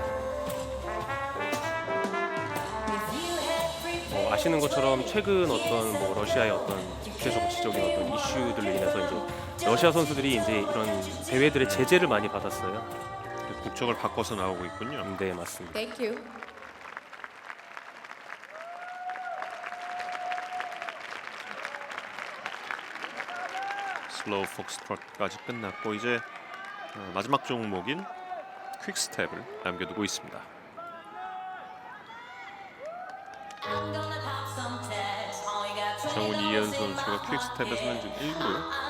아시는 것처럼 최근 어떤 뭐 러시아의 어떤 국제정치적인 어떤 이슈들로 인해서 이제 러시아 선수들이 이제 이런 대회들의 제재를 많이 받았어요. 국적을 바꿔서 나오고 있군요. 네, 맞습니다. Thank you. 슬로우 폭스트롯까지 끝났고 이제 마지막 종목인 퀵스텝을 남겨두고 있습니다. 정훈 이예은 선수가 퀵스텝에서는 지금 1구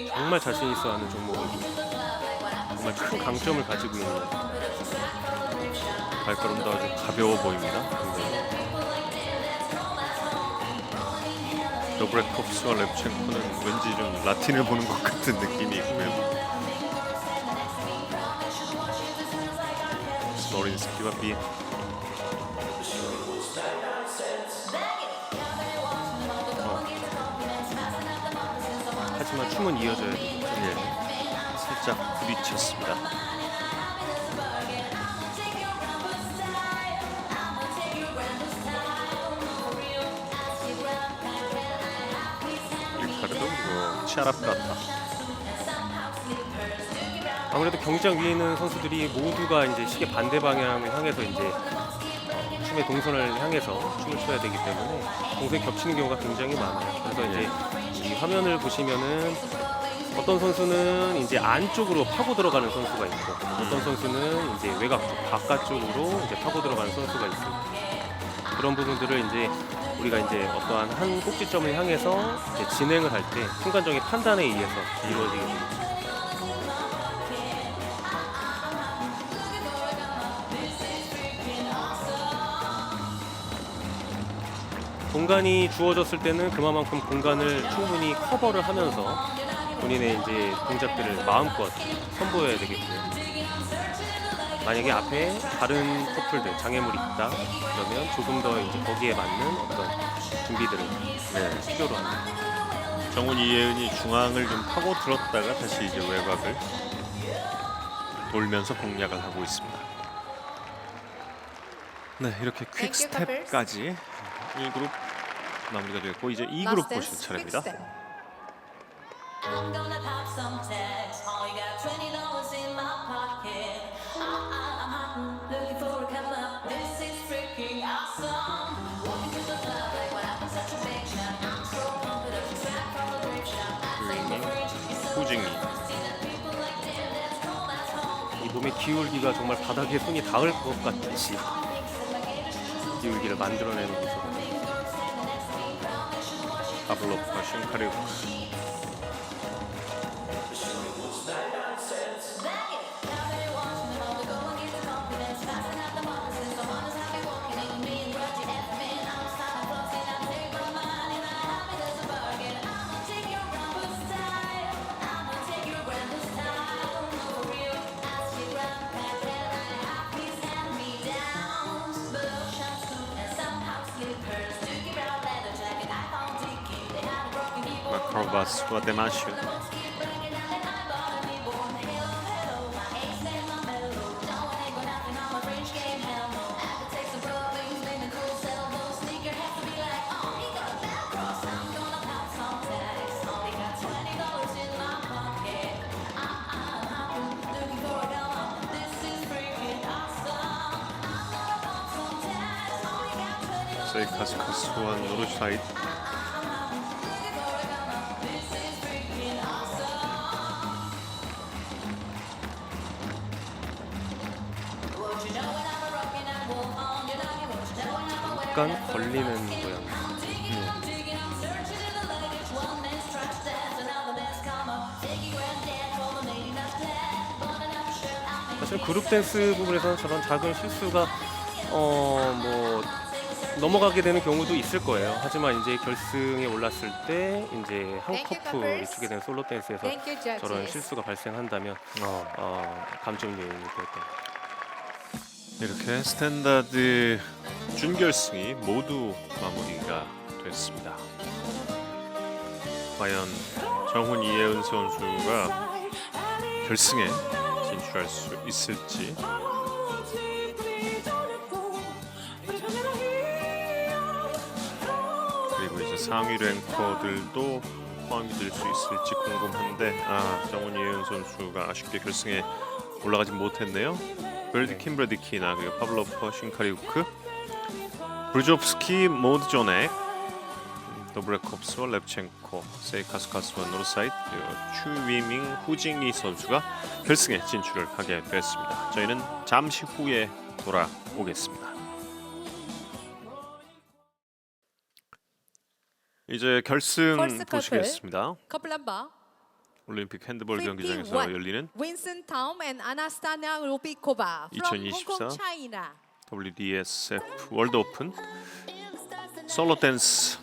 정말 자신 있어 하는 종목을 정말 큰 강점을 가지고 있는 발걸음도 아주 가벼워 보입니다. 도브레코프스와 렙첸코는 왠지 좀 라틴을 보는 것 같은 느낌이 있고요. 스노린스키와 비 하지만 춤은 이어져야 돼. 예, 살짝 부딪혔습니다. 리카르도 그리고 치아라프라타. 아무래도 경기장 위에 있는 선수들이 모두가 이제 시계 반대 방향을 향해서 이제 춤의 동선을 향해서 춤을 춰야 되기 때문에 동선이 겹치는 경우가 굉장히 많아요. 그래서 이제 이 화면을 보시면은 어떤 선수는 이제 안쪽으로 파고 들어가는 선수가 있고 어떤 선수는 이제 외곽 쪽 바깥쪽으로 이제 파고 들어가는 선수가 있습니다. 그런 부분들을 이제 우리가 이제 어떠한 한 꼭지점을 향해서 이제 진행을 할 때 순간적인 판단에 의해서 이루어지게 됩니다. 공간이 주어졌을 때는 그만큼 공간을 충분히 커버를 하면서 본인의 이제 동작들을 마음껏 선보여야 되겠고요. 만약에 앞에 다른 커플들 장애물이 있다 그러면 조금 더 이제 거기에 맞는 어떤 준비들을 필요로 합니다. 정훈 이예은이 중앙을 좀 파고 들었다가 다시 이제 외곽을 돌면서 공략을 하고 있습니다. 네, 이렇게 퀵스텝까지 1그룹 마무리가 됐고 이제 2그룹 보실 차례입니다. I'm gonna pop some tags. Only got $20 in my pocket. I'm looking for a come up. This is freaking awesome. Walking through the club like what happens at your big shot. I'm so pumped up, track from the grave shop. I take the fridge, it's so 호징이 see the people like damn, that's cold, that's home. 이 몸의 기울기가 정말 바닥에 손이 닿을 것 같듯이 기울기를 만들어내는 모습. 파블로프와 슌카리우크. 마크로바스와 데마슈. 세이카스카스와 노르샤이드. 약간 걸리는 모양. 사실 그룹 댄스 부분에서는 저런 작은 실수가 뭐 넘어가게 되는 경우도 있을 거예요. 하지만 이제 결승에 올랐을 때 이제 한 Thank you, 커플 couples. 추게 된 솔로 댄스에서 Thank you, judges. 저런 실수가 발생한다면 감점 요인이 되었던. 이렇게 스탠다드 준결승이 모두 마무리가 됐습니다. 과연 정훈 이예은 선수가 결승에 진출할 수 있을지. 그리고 이제 상위 랭커들도 포함이 될 수 있을지 궁금한데 정훈 이예은 선수가 아쉽게 결승에 올라가지 못했네요. 브래디 킴브레디키나 그리고 파블로프 슌카리우크, 브루조프스키, 모드조넥, 도브레콥스와 렙첸코, 세이카스카스와 노르사이트, 추위밍, 후징이 선수가 결승에 진출을 하게 됐습니다. 저희는 잠시 후에 돌아오겠습니다. 이제 결승 First couple. 보시겠습니다. Couple number 올림픽 핸드볼 경기장에서 51. 열리는 Winston Taum and Anastasia Rupikova from 2024. Hong Kong, China. WDSF 월드 오픈 솔로 댄스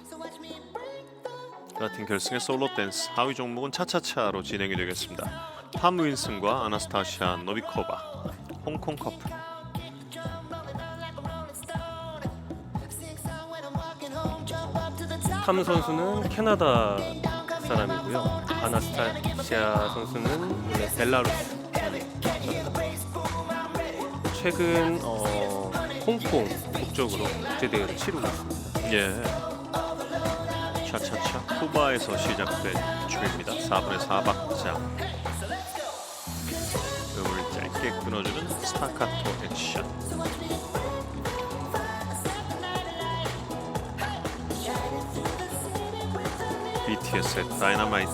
같은 결승의 솔로 댄스 하위 종목은 차차차로 진행이 되겠습니다. 팜 윈슨과 아나스타시아 노비코바 홍콩 커플. 팜 선수는 캐나다 사람이고요. 아나스타시아 선수는 원래 벨라루스. 최근 홍콩 국적으로 국제대회를 치르고 있습니다. 예. 차차차 쿠바에서 시작된 춤입니다. 4분의 4박자. 음을 짧게 끊어주는 스타카토 액션. BTS의 다이너마이트.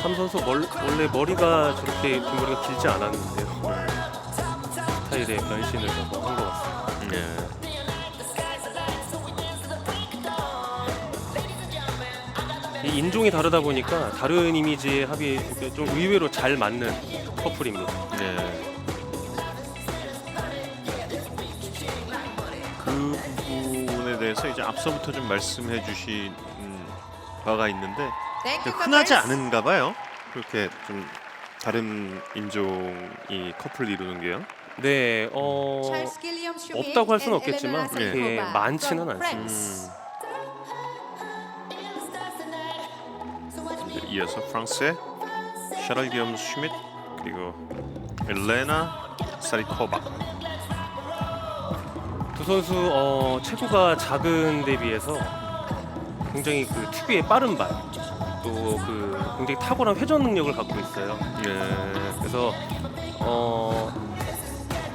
팜 선수 원래 머리가 저렇게 긴 머리가 길지 않았는데요. 스타일의 변신을 한 것 같습니다. 예. 이 인종이 다르다 보니까 다른 이미지의 합이 좀 의외로 잘 맞는 커플입니다. 네. 그 부분에 대해서 이제 앞서부터 좀 말씀해 주신 바가 있는데 Thank you, 흔하지 couples. 않은가 봐요. 그렇게 좀 다른 인종이 커플 이루는 게요. 네, Charles Gilliam Schmidt 없다고 할 수는 and 없겠지만 Elena 그렇게 Salikova 많지는 from 않습니다. France. 이제 이어서 프랑스의 샤랄 기욤 슈미트 그리고 엘레나 사리코바. 두 선수 체구가 작은 데 비해서 굉장히 그 특유의 빠른 발, 또 그 굉장히 탁월한 회전 능력을 갖고 있어요. 예. 그래서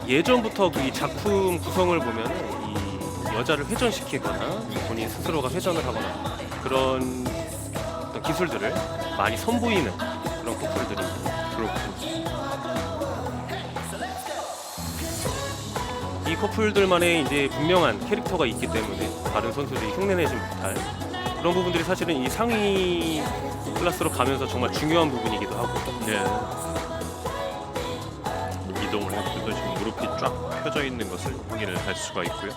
예전부터 그 이 작품 구성을 보면은 이 여자를 회전시키거나 본인 스스로가 회전을 하거나 그런 어떤 기술들을 많이 선보이는 그런 커플들입니다. 그렇군요. 이 커플들만의 이제 분명한 캐릭터가 있기 때문에 다른 선수들이 흉내내지 못할 그런 부분들이 사실은 이 상위 클래스로 가면서 정말 중요한 부분이기도 하고. 예. 이동을 할 때도 지금 무릎이 쫙 펴져 있는 것을 확인을 할 수가 있고요.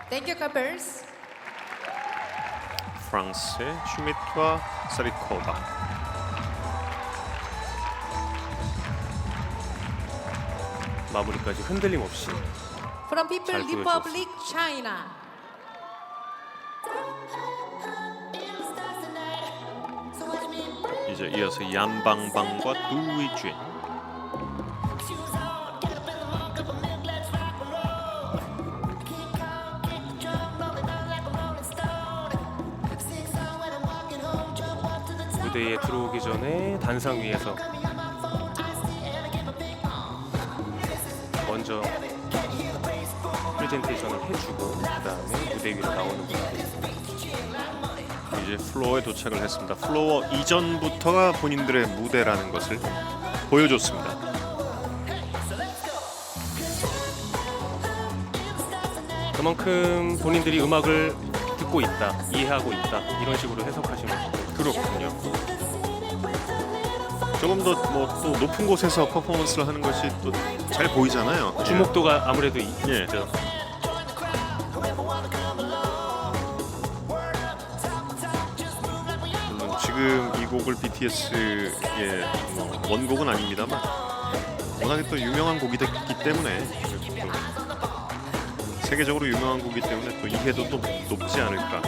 Thank you, couples. 프랑스의 슈미트와 사리코바. 마무리까지 흔들림 없이. From People 잘 보여줬어. Republic, China. 이제 이어서 얀방방과 두위쥔. 무대에 들어오기 전에 단상 위에서 먼저 프레젠테이션을 해주고 그 다음에 무대 위로 나오는 분들. 이제 플로어에 도착을 했습니다. 플로어 이전부터가 본인들의 무대라는 것을 보여줬습니다. 그만큼 본인들이 음악을 듣고 있다, 이해하고 있다 이런 식으로 해석하시면 돼요. 그렇군요. 조금 더 뭐 또 높은 곳에서 퍼포먼스를 하는 것이 또 잘 보이잖아요. 주목도가 아무래도 예. 있죠. 물론 지금 이 곡을 BTS의 뭐 원곡은 아닙니다만 워낙에 또 유명한 곡이기 때문에 또 세계적으로 유명한 곡이기 때문에 또 이해도도 높지 않을까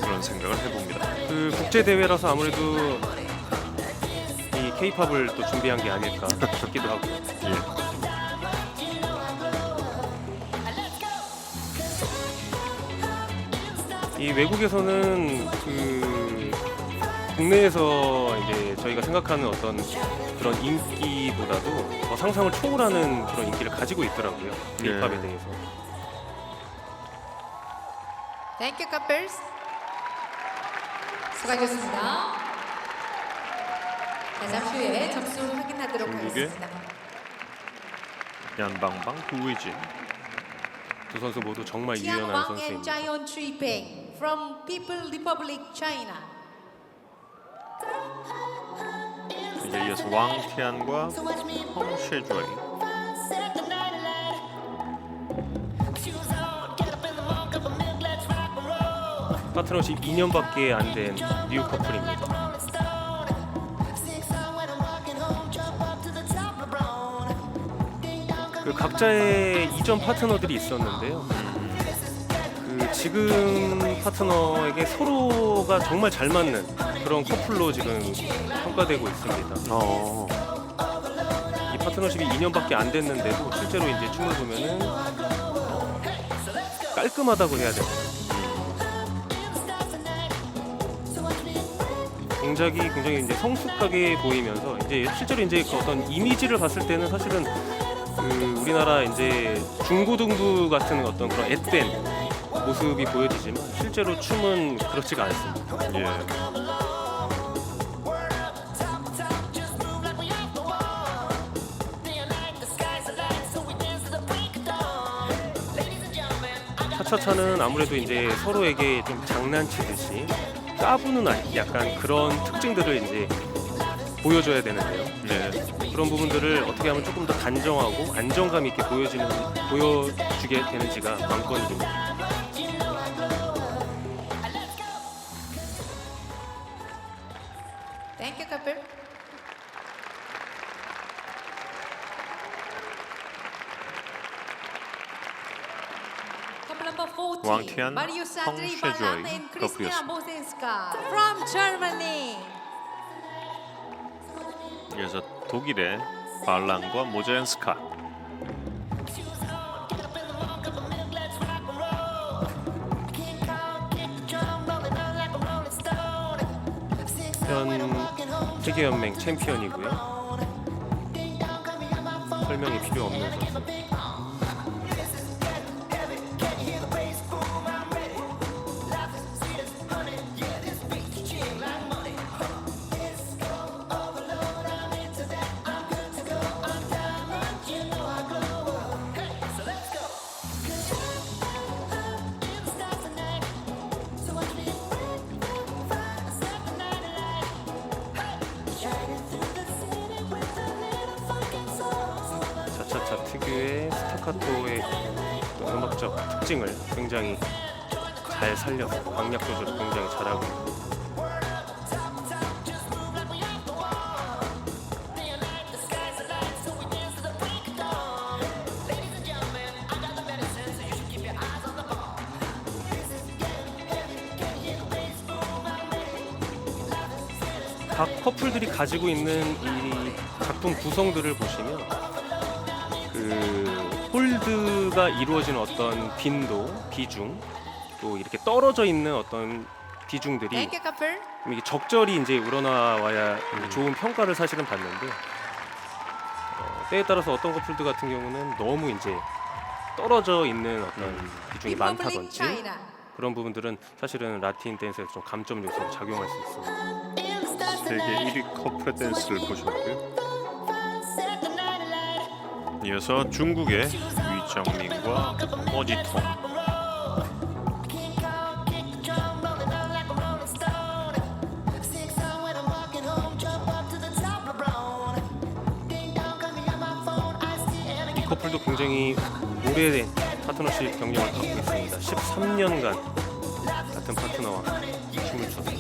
그런 생각을 해봅니다. 그 국제 대회라서 아무래도 이 K-팝을 또 준비한 게 아닐까 싶기도 하고. 예. 이 외국에서는 그 국내에서 이제 저희가 생각하는 어떤 그런 인기보다도 더 상상을 초월하는 그런 인기를 가지고 있더라고요. K-팝에 예. 대해서. Thank you, couples. 수고하셨습니다. 자, 잠시 후에 점수 확인하도록 중국의 하겠습니다. 얀방방 구이진. 두 선수 모두 정말 Jiang 유연한 Wang and 선수입니다. Jiayon Tripeng from People Republic China. 이제 이어서 왕티안과 헝쉐주이. 파트너십 2년밖에 안 된 뉴 커플입니다. 그 각자의 이전 파트너들이 있었는데요. 그 지금 파트너에게 서로가 정말 잘 맞는 그런 커플로 지금 평가되고 있습니다. 이 파트너십이 2년밖에 안 됐는데도 실제로 이제 춤을 보면은 깔끔하다고 해야 되나? 굉장히 이제 성숙하게 보이면서 이제 실제로 이제 그 어떤 이미지를 봤을 때는 사실은 그 우리나라 이제 중고등부 같은 어떤 그런 앳된 모습이 보여지지만 실제로 춤은 그렇지가 않습니다. 예. 차차차는 아무래도 이제 서로에게 좀 장난치듯이 까부는 약간 그런 특징들을 이제 보여줘야 되는데요. 네. 그런 부분들을 어떻게 하면 조금 더 단정하고 안정감 있게 보여주게 되는지가 관건입니다. Thank you, couple. Couple number 40. Wang Tian, Mario Sandri Hong Shejui, Balan and Kristina couple Mosenska from Germany. 이어서 독일의 발란과 모젠스카. 현 세계연맹 챔피언이고요. 설명이 필요 없는 선수. 차차차 특유의 스타카토의 음악적 특징을 굉장히 잘 살려서 강약 조절을 굉장히 잘하고 있고. 각 커플들이 가지고 있는 이 작품 구성들을 보시면 그 홀드가 이루어진 어떤 빈도, 비중, 또 이렇게 떨어져 있는 어떤 비중들이 Thank you, couple. 이게 적절히 이제 우러나와야 좋은 평가를 사실은 받는데 때에 따라서 어떤 커플들 같은 경우는 너무 이제 떨어져 있는 어떤 비중이 Republic 많다든지 China. 그런 부분들은 사실은 라틴 댄스에서 좀 감점 요소로 작용할 수 있습니다. 세계 1위 커플 댄스를 보셨고요. 이어서 중국의 위정민과 어지통. 이 커플도 굉장히 오래된 파트너십 경력을 갖고 있습니다. 13년간 같은 파트너와 춤을 췄습니다.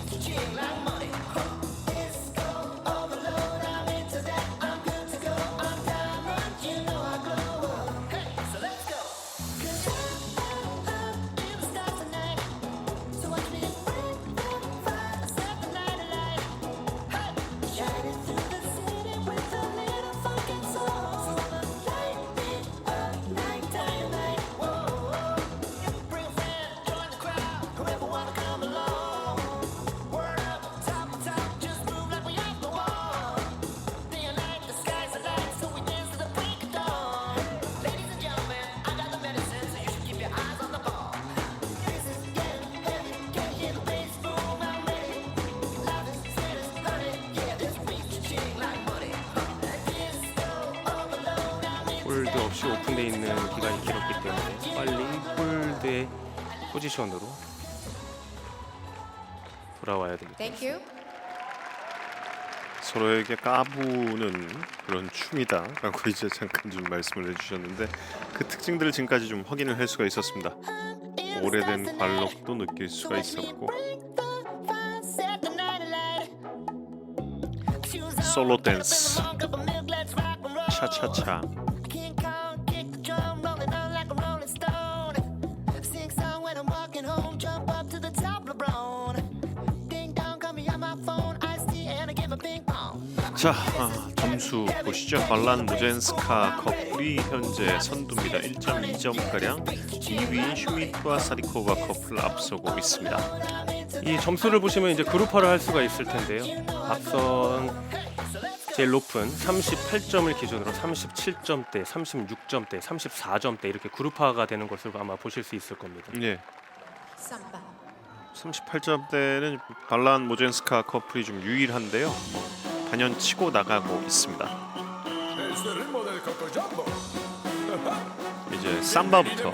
격전돼 있는 기간이 길었기 때문에 빨리 홀드의 포지션으로 돌아와야 됩니다. Thank you. 서로에게 까부는 그런 춤이다라고 이제 잠깐 좀 말씀을 해주셨는데 그 특징들을 지금까지 좀 확인을 할 수가 있었습니다. 오래된 관록도 느낄 수가 있었고 솔로 댄스 차차차 자, 점수 보시죠. 발란 모젠스카 커플이 현재 선두입니다. 1.2점가량 2위인 슈미트와 사리코바 커플을 앞서고 있습니다. 이 점수를 보시면 이제 그룹화를 할 수가 있을 텐데요. 앞선 제일 높은 38점을 기준으로 37점대, 36점대, 34점대 이렇게 그룹화가 되는 것을 아마 보실 수 있을 겁니다. 예, Samba. 38점대는 발란 모젠스카 커플이 좀 유일한데요. 단연 치고 나가고 있습니다. 이제 삼바부터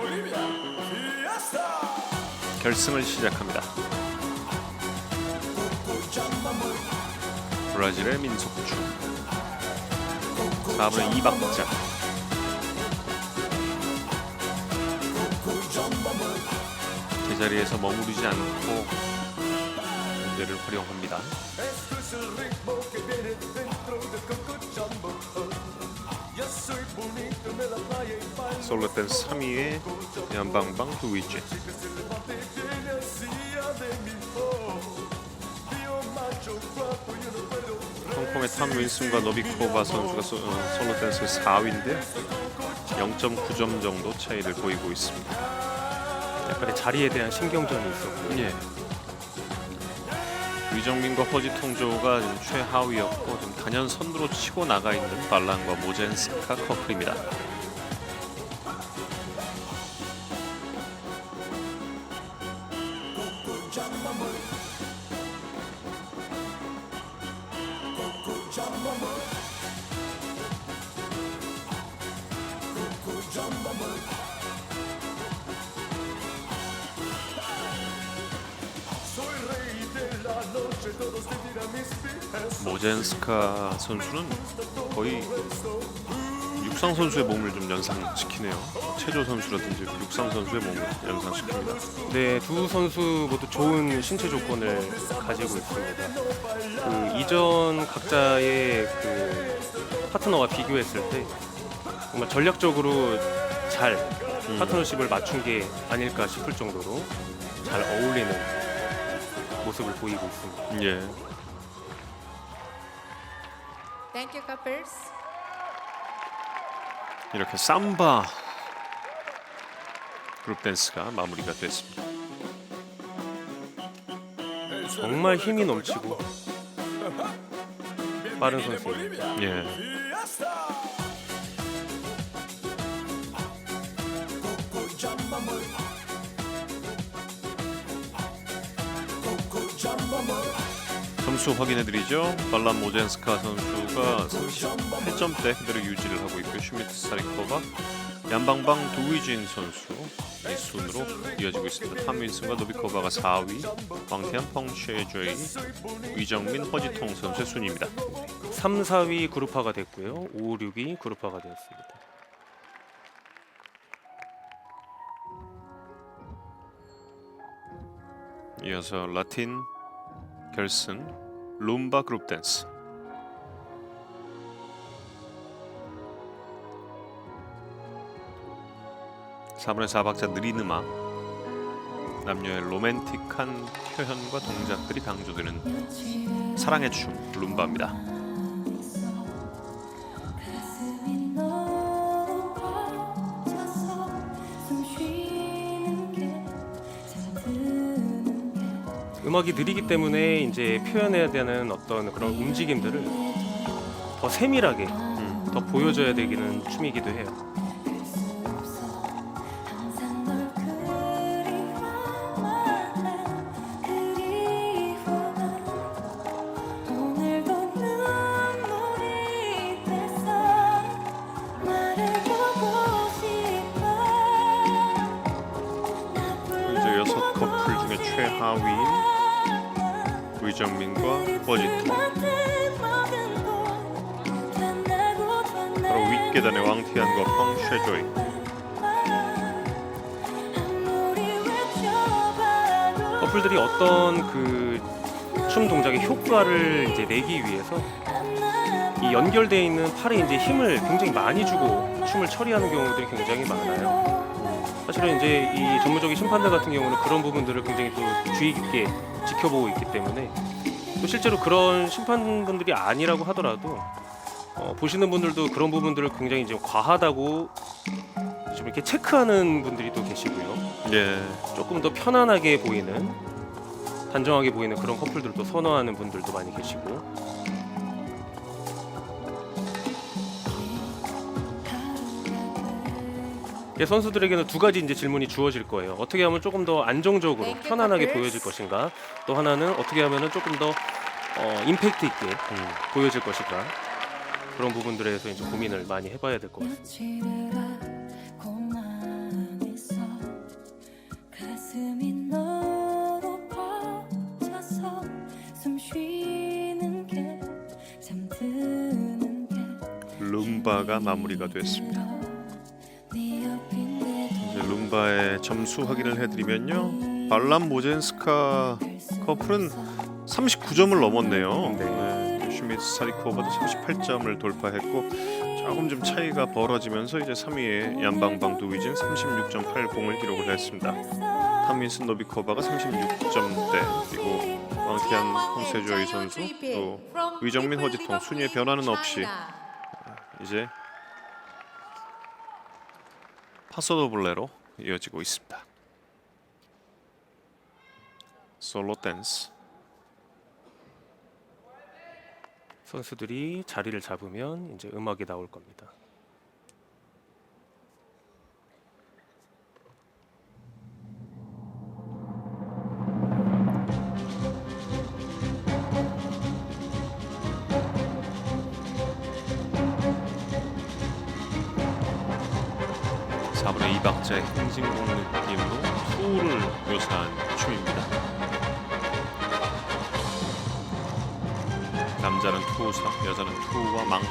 결승을 시작합니다. 브라질의 민속춤 4분의 2박자 제자리에서 머무르지 않고 무대를 활용합니다. 솔로 댄스 3위의 연방방 두위지 홍콩의 탐 윈슨과 노비코바 선수가 솔로 댄스 4위인데 0.9점 정도 차이를 보이고 있습니다. 약간의 자리에 대한 신경전이 있었고요. 예. 위정민과 허지통조가 좀 최하위였고 좀 단연 선두로 치고 나가 있는 발란과 모젠스카 커플입니다. 모젠스카 선수는 거의 육상 선수의 몸을 좀 연상시키네요. 체조 선수라든지 육상 선수의 몸을 연상시킵니다. 네, 두 선수 모두 좋은 신체 조건을 가지고 있습니다. 그 이전 각자의 그 파트너와 비교했을 때 정말 전략적으로 잘 파트너십을 맞춘 게 아닐까 싶을 정도로 잘 어울리는 모습을 보이고 있습니다. 예. Thank you, couples. 이렇게 삼바 그룹 댄스가 마무리가 됐습니다. 정말 힘이 넘치고 빠른 선수입니다. 예. 점수 확인해드리죠. 발란 모젠스카 선수가 38점대 그대로 유지를 하고 있고 슈미트 사리코바 얀방방 두위진 선수 이 순으로 이어지고 있습니다. 탐 윈슨과 노비코바가 4위, 황태현 펑쉐조이, 위정민 허지통 선수의 순위입니다. 3, 4위 그룹화가 됐고요. 5, 6위 그룹화가 되었습니다. 이어서 라틴 결승 룸바 그룹 댄스. (4분의 4박자) 느린 음악, 남녀의 로맨틱한 표현과 동작들이 강조되는 사랑의 춤 룸바입니다. 가슴이 너무 꽉 차서 숨 쉬는 게 잠드는 게 음악이 느리기 때문에 이제 표현해야 되는 어떤 그런 움직임들을 더 세밀하게 더 보여줘야 되기는 춤이기도 해요. 항상 널 그리워만 오늘도 눈물이 돼서 말해보고 싶어 하위인 위정민과 허지통, 바로 윗계단의 왕티안과 펑쉐조이. 커플들이 어떤 그 춤 동작의 효과를 이제 내기 위해서 이 연결되어 있는 팔에 이제 힘을 굉장히 많이 주고 춤을 처리하는 경우들이 굉장히 많아요. 사실은 이제 이 전문적인 심판들 같은 경우는 그런 부분들을 굉장히 또 주의 깊게 지켜보고 있기 때문에 또 실제로 그런 심판분들이 아니라고 하더라도 보시는 분들도 그런 부분들을 굉장히 이제 과하다고 좀 이렇게 체크하는 분들이 또 계시고요. 예. 조금 더 편안하게 보이는, 단정하게 보이는 그런 커플들도 선호하는 분들도 많이 계시고. 선수들에게는 두 가지 이제 질문이 주어질 거예요. 어떻게 하면 조금 더 안정적으로 편안하게 보여질 것인가, 또 하나는 어떻게 하면은 조금 더 임팩트 있게 보여질 것인가. 그런 부분들에 대해서 이제 고민을 많이 해봐야 될 것 같습니다. 룸바가 마무리가 됐습니다. 이제 룸바의 점수 확인을 해드리면요, 발람 모젠스카 커플은 39점을 넘었네요. 네. 슈미트 사리코바도 38점을 돌파했고 조금 좀 차이가 벌어지면서 이제 3위에 얀방방 두위진 36.80을 기록을 했습니다. 타민슨 노비코바가 36점대, 그리고 왕티안 펑세조이 선수, 또 위정민 허지통, 순위의 변화는 없이 이제 파소도블레로 이어지고 있습니다. 솔로 댄스. 선수들이 자리를 잡으면 이제 음악이 나올 겁니다. 사분의 2박자의 행진곡 느낌으로 투를 묘사한 춤입니다. 남자는 투우사, 여자는 투우와 망토.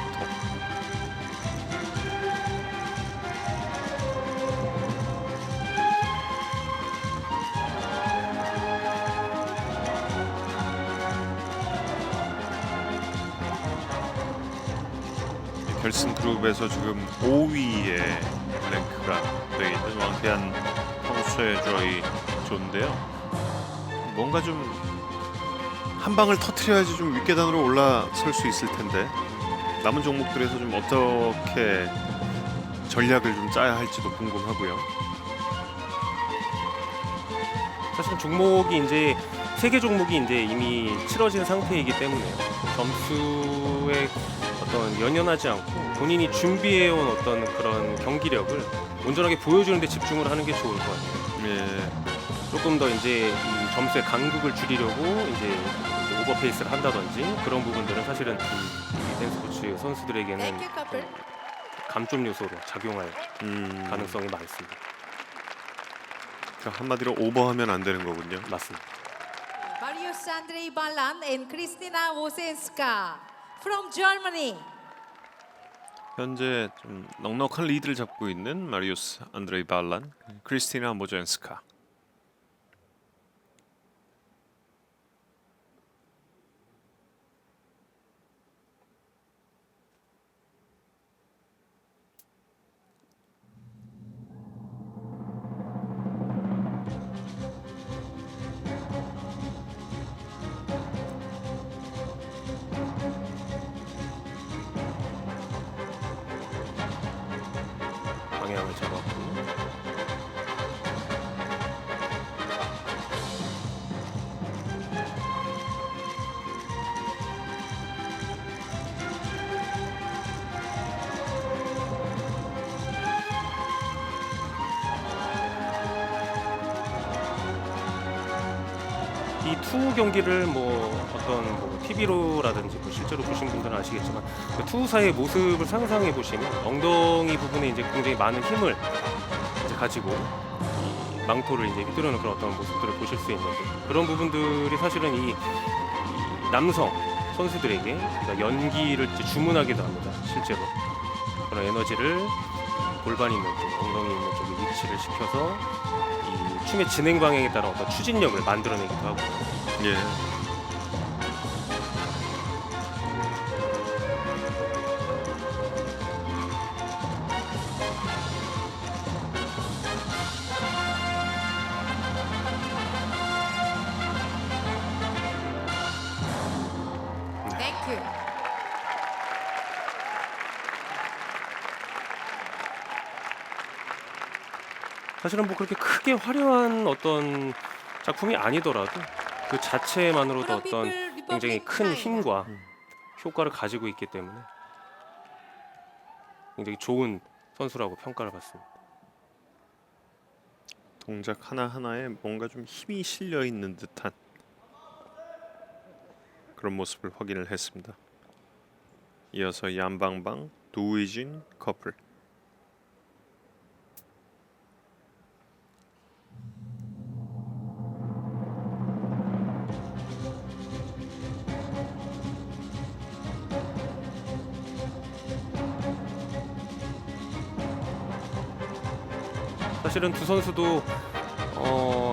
결승 그룹에서 지금 5위에 랭크가 되어 있는 왕태한 펑쉐조이 존인데요. 뭔가 좀 한 방을 터트려야지 좀 윗계단으로 올라설 수 있을 텐데, 남은 종목들에서 좀 어떻게 전략을 좀 짜야 할지도 궁금하고요. 사실 종목이 이제 세 개 종목이 이제 이미 치러진 상태이기 때문에요. 점수에 어떤 연연하지 않고 본인이 준비해온 어떤 그런 경기력을 온전하게 보여주는 데 집중을 하는 게 좋을 것 같아요. 예. 조금 더 이제 이 점수의 간극을 줄이려고 이제 오버페이스를 한다든지 그런 부분들은 사실은 이 댄스포츠 선수들에게는 감점 요소로 작용할 가능성이 많습니다. 그러니까 한마디로 오버하면 안 되는 거군요. 맞습니다. Marius Andrei Ballan and Kristina Wosenska from Germany. 현재 좀 넉넉한 리드를 잡고 있는 마리우스 안드레이 발란, 크리스티나 모젠스카. 방향을 잡았고 이 투 경기를 뭐 어떤 뭐 TV로라든지 뭐 실제로 보신 분들은 아시겠지만 그 투사의 모습을 상상해 보시면 엉덩이 부분에 이제 굉장히 많은 힘을 이제 가지고 이 망토를 이제 휘두르는 그런 어떤 모습들을 보실 수 있는데 그런 부분들이 사실은 이 남성 선수들에게 그러니까 연기를 이제 주문하기도 합니다. 실제로 그런 에너지를 골반 있는 쪽, 엉덩이 있는 쪽에 위치를 시켜서 이 춤의 진행 방향에 따라 어떤 추진력을 만들어내기도 하고요. 예. Thank you. 사실은 뭐 그렇게 크게 화려한 어떤 작품이 아니더라도 그 자체만으로도 어떤 굉장히 큰 힘과 효과를 가지고 있기 때문에 굉장히 좋은 선수라고 평가를 받습니다. 동작 하나하나에 뭔가 좀 힘이 실려 있는 듯한 그런 모습을 확인을 했습니다. 이어서 얀방방 도이진 커플. 사실은 두 선수도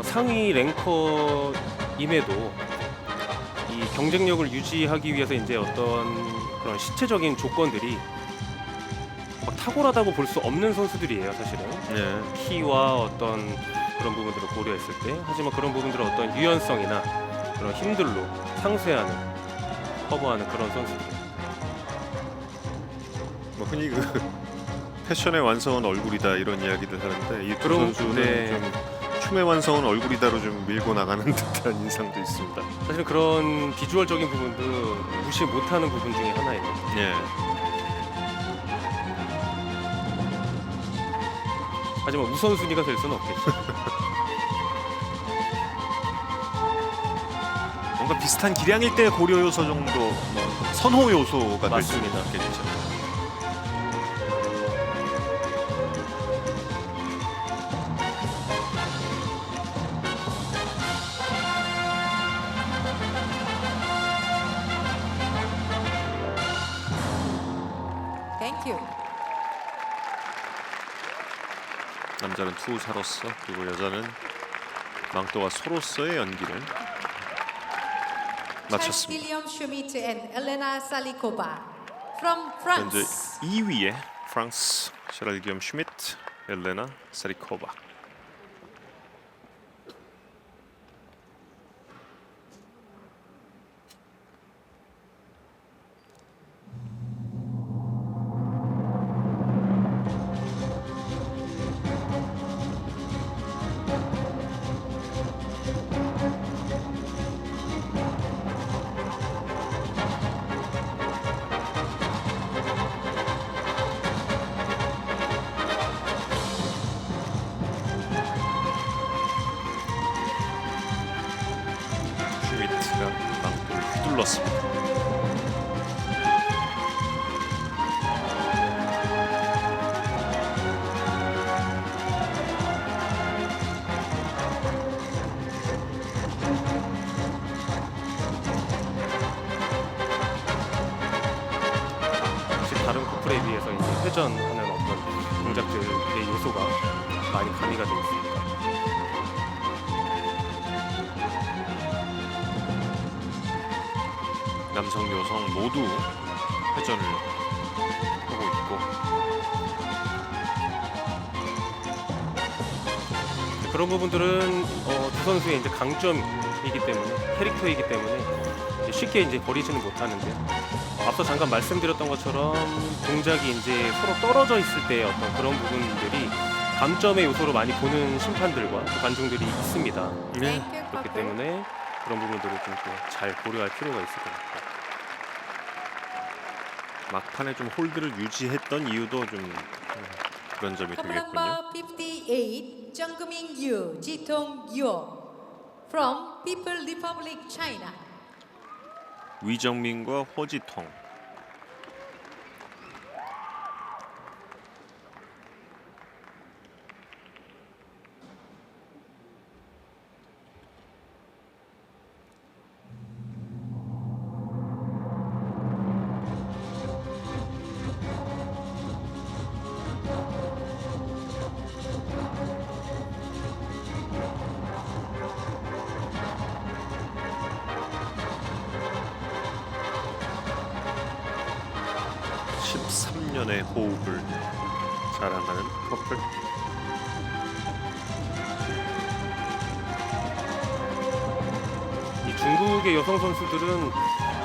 상위 랭커임에도 이 경쟁력을 유지하기 위해서 이제 어떤 그런 신체적인 조건들이 막 탁월하다고 볼 수 없는 선수들이에요, 사실은. 네. 키와 어떤 그런 부분들을 고려했을 때, 하지만 그런 부분들을 어떤 유연성이나 그런 힘들로 상쇄하는, 커버하는 그런 선수들. 뭐 흔히 그 패션의 완성은 얼굴이다 이런 이야기들 하는데 이 두 그럼, 선수는 네. 좀 춤의 완성은 얼굴이다로 좀 밀고 나가는 듯한 인상도 있습니다. 사실은 그런 비주얼적인 부분도 무시 못하는 부분 중에 하나예요. 예. 하지만 우선순위가 될 수는 없겠죠. 뭔가 비슷한 기량일 때 고려 요소 정도 선호 요소가 될 수 맞습니다. 있겠죠. Thank you. 남자는 투사로서 그리고 여자는 망토와 소로서의 연기를 Charles 마쳤습니다. Guillaume Schmidt and Elena Salikova from 현재 France. 2위에 프랑스 샤랄 기욤 슈미트, 엘레나 사리코바. 슈미트가 망토를 휘둘렀습니다. 역시 다른 커플에 비해서 이제 회전하는 어떤 동작들의 요소가 많이 가미가 되어 있습니다. 남성 여성 모두 회전을 하고 있고 그런 부분들은 두 선수의 이제 강점이기 때문에 캐릭터이기 때문에 이제 쉽게 이제 버리지는 못하는데 앞서 잠깐 말씀드렸던 것처럼 동작이 이제 서로 떨어져 있을 때의 어떤 그런 부분들이 감점의 요소로 많이 보는 심판들과 관중들이 있습니다. Thank you, 그렇기 couple. 때문에 그런 부분들을 좀 잘 고려할 필요가 있을 것 같아요. 막판에 좀 홀드를 유지했던 이유도 좀 그런 점이 Couple 되겠군요. number 58, Jungmin Yu, Jitong Yo from People Republic China. 위정민과 허지통. 13년의 호흡을 자랑하는 커플. 이 중국의 여성 선수들은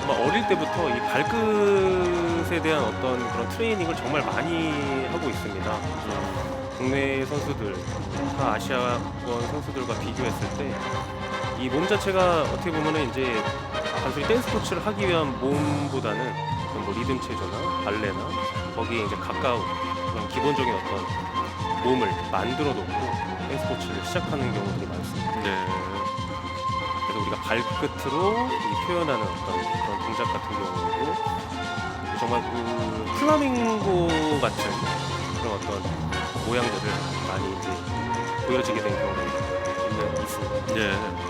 정말 어릴 때부터 이 발끝에 대한 어떤 그런 트레이닝을 정말 많이 하고 있습니다. 국내 선수들, 타 아시아권 선수들과 비교했을 때 이 몸 자체가 어떻게 보면은 이제 단순히 댄스 스포츠를 하기 위한 몸보다는 어떤 뭐 리듬 체조나 발레나 거기에 이제 가까운 그런 기본적인 어떤 몸을 만들어 놓고 댄스 스포츠를 시작하는 경우들이 많습니다. 네. 그래서 우리가 발끝으로 이 표현하는 어떤 그런 동작 같은 경우에도 정말 그 플라밍고 같은 그런 어떤 모양들을 많이 이제 보여지게 된 경우가 있습니다. 네.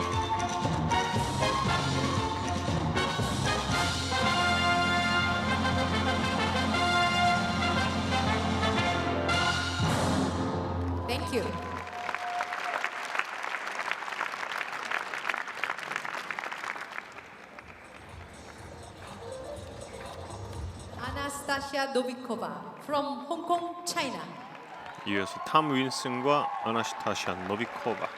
Thank you. Anastasia Novikova from Hong Kong, China. 이어서 탐 윈슨과 아나스타시아 노비코바.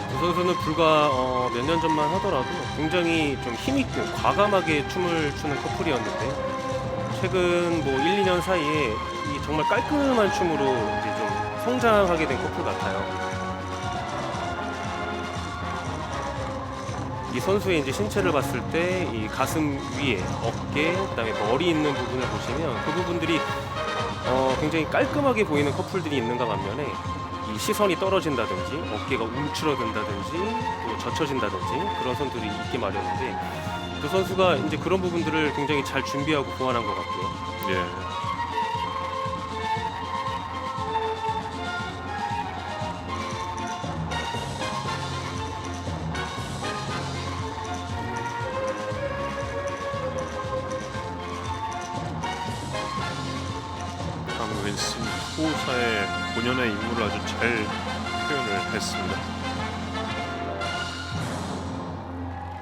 두 선수는 불과 몇 년 전만 하더라도 굉장히 좀 힘있고 과감하게 춤을 추는 커플이었는데 최근 뭐 1, 2년 사이에 이 정말 깔끔한 춤으로 이제 좀 성장하게 된 커플 같아요. 이 선수의 이제 신체를 봤을 때 이 가슴 위에 어깨, 그다음에 머리 있는 부분을 보시면 그 부분들이 굉장히 깔끔하게 보이는 커플들이 있는가 반면에 이 시선이 떨어진다든지 어깨가 움츠러든다든지 또 젖혀진다든지 그런 선수들이 있기 마련인데 그 선수가 이제 그런 부분들을 굉장히 잘 준비하고 보완한 것 같고요. 예. 탐 윈슨 후사의 본연의 인물을 아주 잘 표현을 했습니다.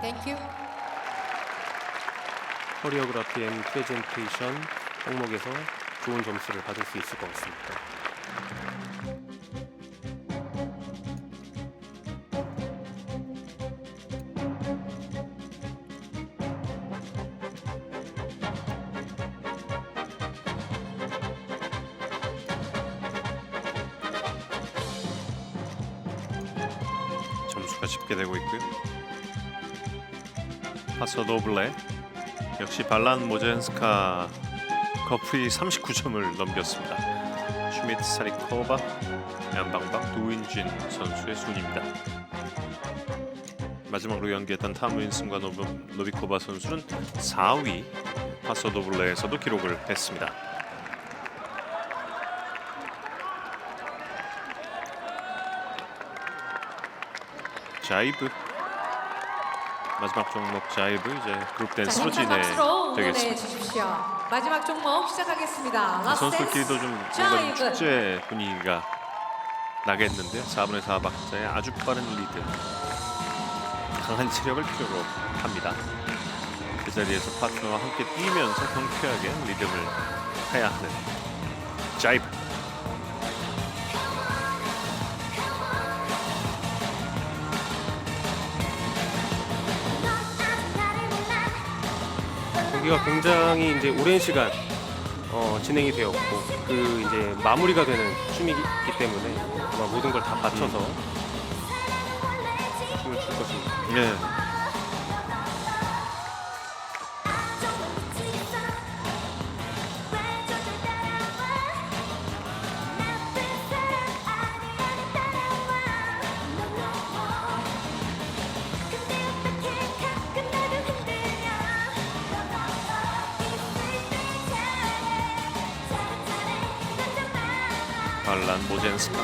Thank you. 커리어그라피 앤 프레젠테이션 항목에서 좋은 점수를 받을 수 있을 것 같습니다. 점수가 집계되고 있고요. 파서도블레 역시 발란 모젠스카 커플이 39점을 넘겼습니다. 슈미트 사리코바, 얀방방 두윈진 선수의 순입니다. 마지막으로 연기했던 탐 윈슨과 노비코바 선수는 4위 파서도블레에서도 기록을 했습니다. 자이브 마지막 종목 자이브 이제 그룹 댄스로 자, 힘찬 박수로 응원해 진행되겠습니다. 주십시오. 마지막 종목 시작하겠습니다. 라스트 선수들끼리도 좀 뭔가 좀 자이브. 축제 분위기가 나겠는데요. 4분의 4박자의 아주 빠른 리듬, 강한 체력을 필요로 합니다. 그 자리에서 파트너와 함께 뛰면서 경쾌하게 리듬을 타야 하는 자이브. 경기가 굉장히 이제 오랜 시간 진행이 되었고 그 이제 마무리가 되는 춤이기 때문에 아마 모든 걸 다 바쳐서 춤을 출 것입니다. 네. 발란 모젠스카.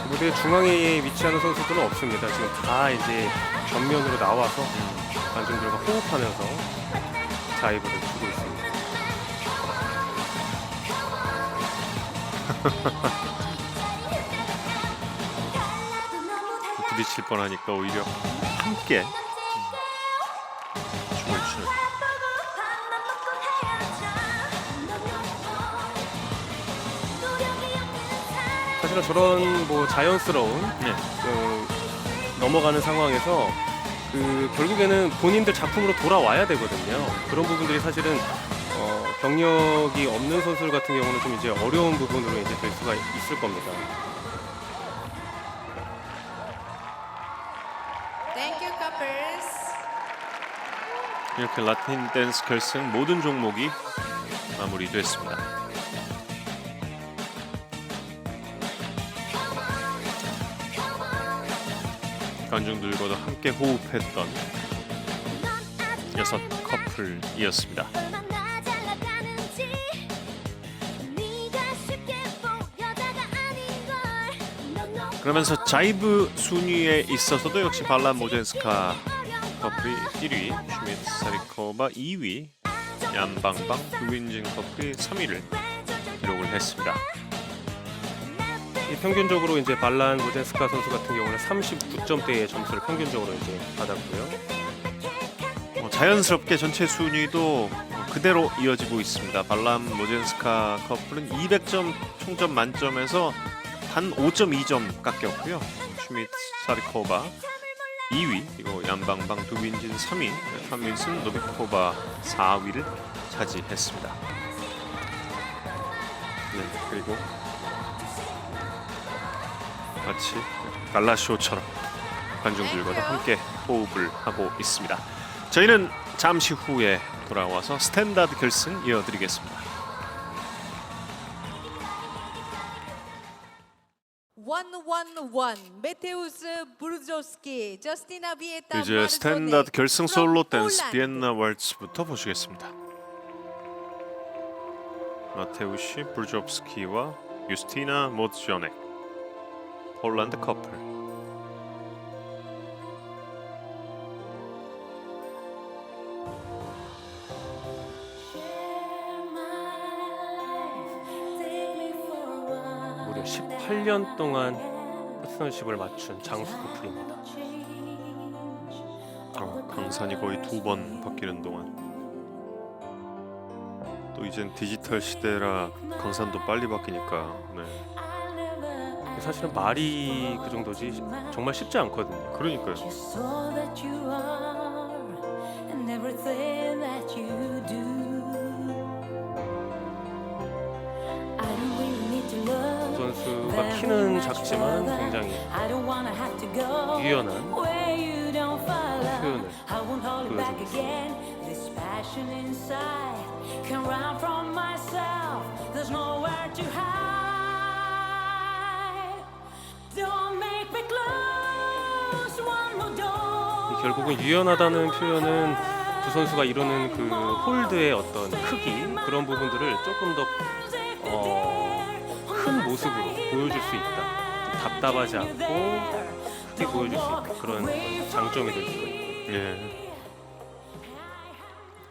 무대 중앙에 위치하는 선수들은 없습니다. 지금 다 이제 전면으로 나와서 관중들과 호흡하면서 자이브를 주고 있습니다. 부딪힐 뻔하니까 오히려 함께 춤을 추는. 사실은 저런 뭐 자연스러운 네. 넘어가는 상황에서 결국에는 본인들 작품으로 돌아와야 되거든요. 그런 부분들이 사실은 경력이 없는 선수들 같은 경우는 좀 이제 어려운 부분으로 이제 될 수가 있을 겁니다. Thank you, couples. 이렇게 라틴 댄스 결승 모든 종목이 마무리됐습니다. 관중들과도 함께 호흡했던 6 커플이었습니다. 그러면서 자이브 순위에 있어서도 역시 발란 모젠스카 커플이 1위, 슈미트 사리코바 2위, 얀방방 두윈진 커플이 3위를 기록을 했습니다. 평균적으로 이제 발란 모젠스카 선수 같은 경우는 39점대의 점수를 평균적으로 이제 받았고요. 자연스럽게 전체 순위도 그대로 이어지고 있습니다. 발란 모젠스카 커플은 200점 총점 만점에서 단 5.2점 깎였고요. 슈미트 사리코바 2위, 그리고 얀방방 두윈진 3위, 한민슨 노비코바 4위를 차지했습니다. 네, 그리고 마치 갈라쇼처럼 관중들과도 함께 호흡을 하고 있습니다. 저희는 잠시 후에 돌아와서 스탠다드 결승 이어드리겠습니다. 111 메테우스 브루조스키, 저스티나 비에타 이제 스탠다드 결승 솔로 댄스 비엔나 왈츠부터 보시겠습니다. 마테우시 브루조스키와 유스티나 모츠조넥, 폴란드 커플. 무려 18년 동안 파트너십을 맞춘 장수 커플입니다. 강산이 거의 2번 바뀌는 동안 또 이젠 디지털 시대라 강산도 빨리 바뀌니까 사실은 말이 그 정도지 정말 쉽지 않거든요. 그러니까요. 선수가 키는 작지만 굉장히 유연한 표현을 보여주고 있습니다. 결국은 유연하다는 표현은 두 선수가 이루는 그 홀드의 어떤 크기, 그런 부분들을 조금 더 큰 모습으로 보여줄 수 있다. 좀 답답하지 않고 크게 보여줄 수 있다. 그런 장점이 될 수가 있고. 예.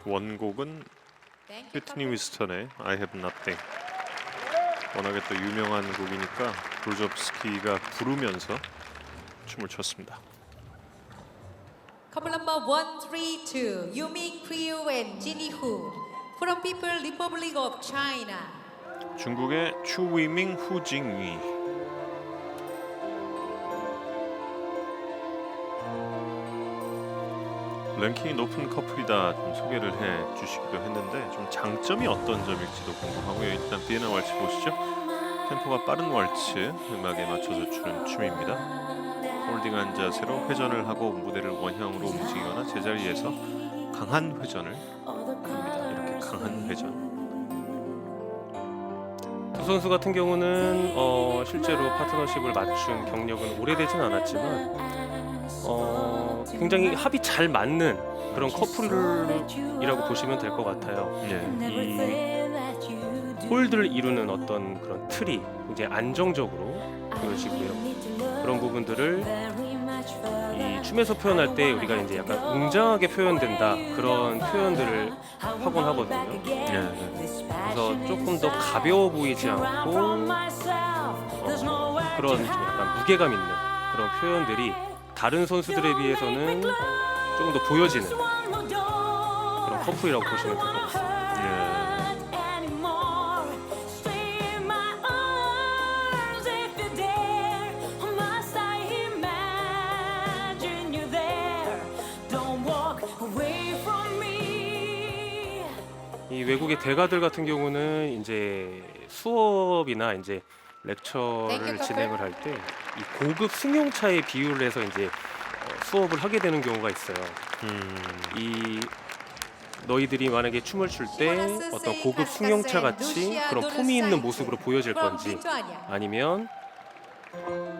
원곡은 휘트니 위스턴의 I Have Nothing. 워낙에 또 유명한 곡이니까 브루조스키가 부르면서 춤을 췄습니다. Couple number 132, Yuming Priu and Jinny Hu, from People Republic of China. 중국의 추위밍 후징위. 랭킹이 높은 커플이다 좀 소개를 해주시기도 했는데 좀 장점이 어떤 점일지도 궁금하고요. 일단 비엔나 왈츠 보시죠. 템포가 빠른 왈츠 음악에 맞춰서 추는 춤입니다. 홀딩한 자세로 회전을 하고 무대를 원형으로 움직이거나 제자리에서 강한 회전을 합니다. 이렇게 강한 회전. 두 선수 같은 경우는 실제로 파트너십을 맞춘 경력은 오래되진 않았지만 굉장히 합이 잘 맞는 그런 커플이라고 보시면 될 것 같아요. 예. 이 홀드를 이루는 어떤 그런 틀이 굉장히 안정적으로 보여지고요. 그런 부분들을 이 춤에서 표현할 때 우리가 이제 약간 웅장하게 표현된다 그런 표현들을 하곤 하거든요. 예. 그래서 조금 더 가벼워 보이지 않고 그런 좀 약간 무게감 있는 그런 표현들이 다른 선수들에 비해서는 조금 더 보여지는 그런 커플이라고 보시면 될 것 같습니다. 예. 이 외국의 대가들 같은 경우는 이제 수업이나 이제 렉처를 진행을 할 때 이 고급 승용차에 비유를 해서 이제 수업을 하게 되는 경우가 있어요. 이 너희들이 만약에 춤을 출 때 어떤 고급 승용차 같이 그런 품위 있는 모습으로 보여질 건지 아니면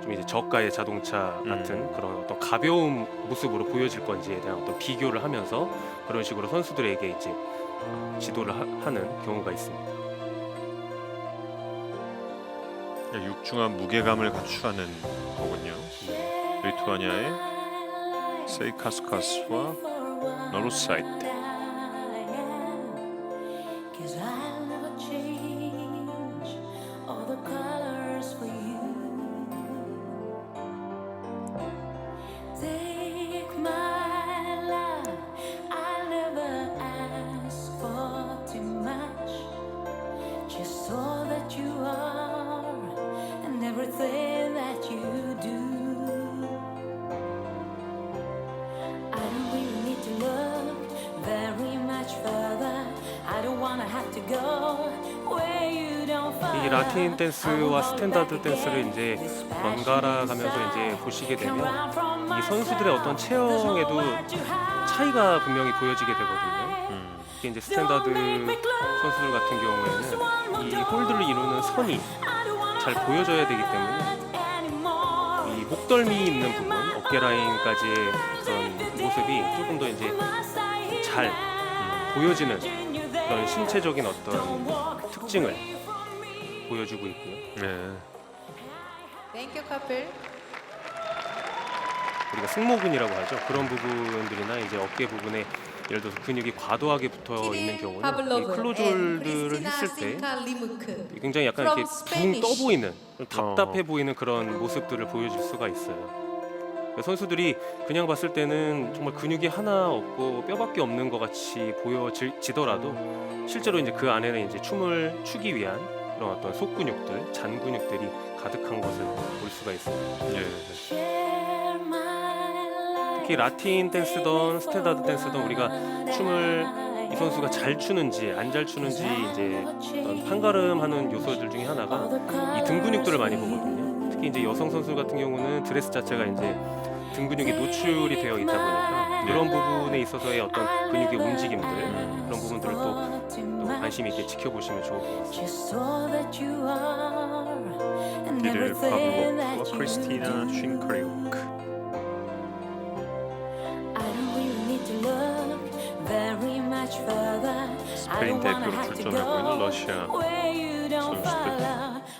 좀 이제 저가의 자동차 같은 그런 어떤 가벼운 모습으로 보여질 건지에 대한 어떤 비교를 하면서 그런 식으로 선수들에게 이제 지도를 하는 경우가 있습니다. 육중한 무게감을 갖추라는 거군요. 리투아니아의 세이카스카스와 노르사이트. Everything that you do, I don't really need to look very much further. I don't wanna have to go where you don't find. 이 라틴 댄스와 스탠다드 댄스를 이제 번갈아 가면서 이제 보시게 되면 이 선수들의 어떤 체형에도 차이가 분명히 보여지게 되거든요. 특히 이제 스탠다드 선수들 같은 경우에는 이 홀드를 이루는 선이 잘 보여져야 되기 때문에 이 목덜미 있는 부분, 어깨 라인까지의 어떤 모습이 조금 더 이제 잘 보여지는 그런 신체적인 어떤 특징을 보여주고 있고요. 네. Thank you, couple. 우리가 승모근이라고 하죠. 그런 부분들이나 이제 어깨 부분에 예를 들어서 근육이 과도하게 붙어 있는 경우는 이 클로즈홀드를 했을 때 굉장히 약간 이렇게 붕 떠 보이는 답답해 보이는 그런 모습들을 보여줄 수가 있어요. 선수들이 그냥 봤을 때는 정말 근육이 하나 없고 뼈밖에 없는 것 같이 보여지더라도 실제로 이제 그 안에는 이제 춤을 추기 위한 그런 어떤 속근육들, 잔근육들이 가득한 것을 볼 수가 있습니다. 예. 특히 라틴 댄스든 스탠다드 댄스든 우리가 춤을 이 선수가 잘 추는지 안 잘 추는지 이제 어떤 판가름하는 요소들 중에 하나가 이 등 근육들을 많이 보거든요. 특히 이제 여성 선수 같은 경우는 드레스 자체가 이제 등 근육이 노출이 되어 있다 보니까 이런 부분에 있어서의 어떤 근육의 움직임들 그런 부분들을 또 관심 있게 지켜보시면 좋을 것 같습니다. 디들 파블로프와 크리스티나 쉰카리오크. 스페인 대표로 출전하고 있는 러시아 선수들.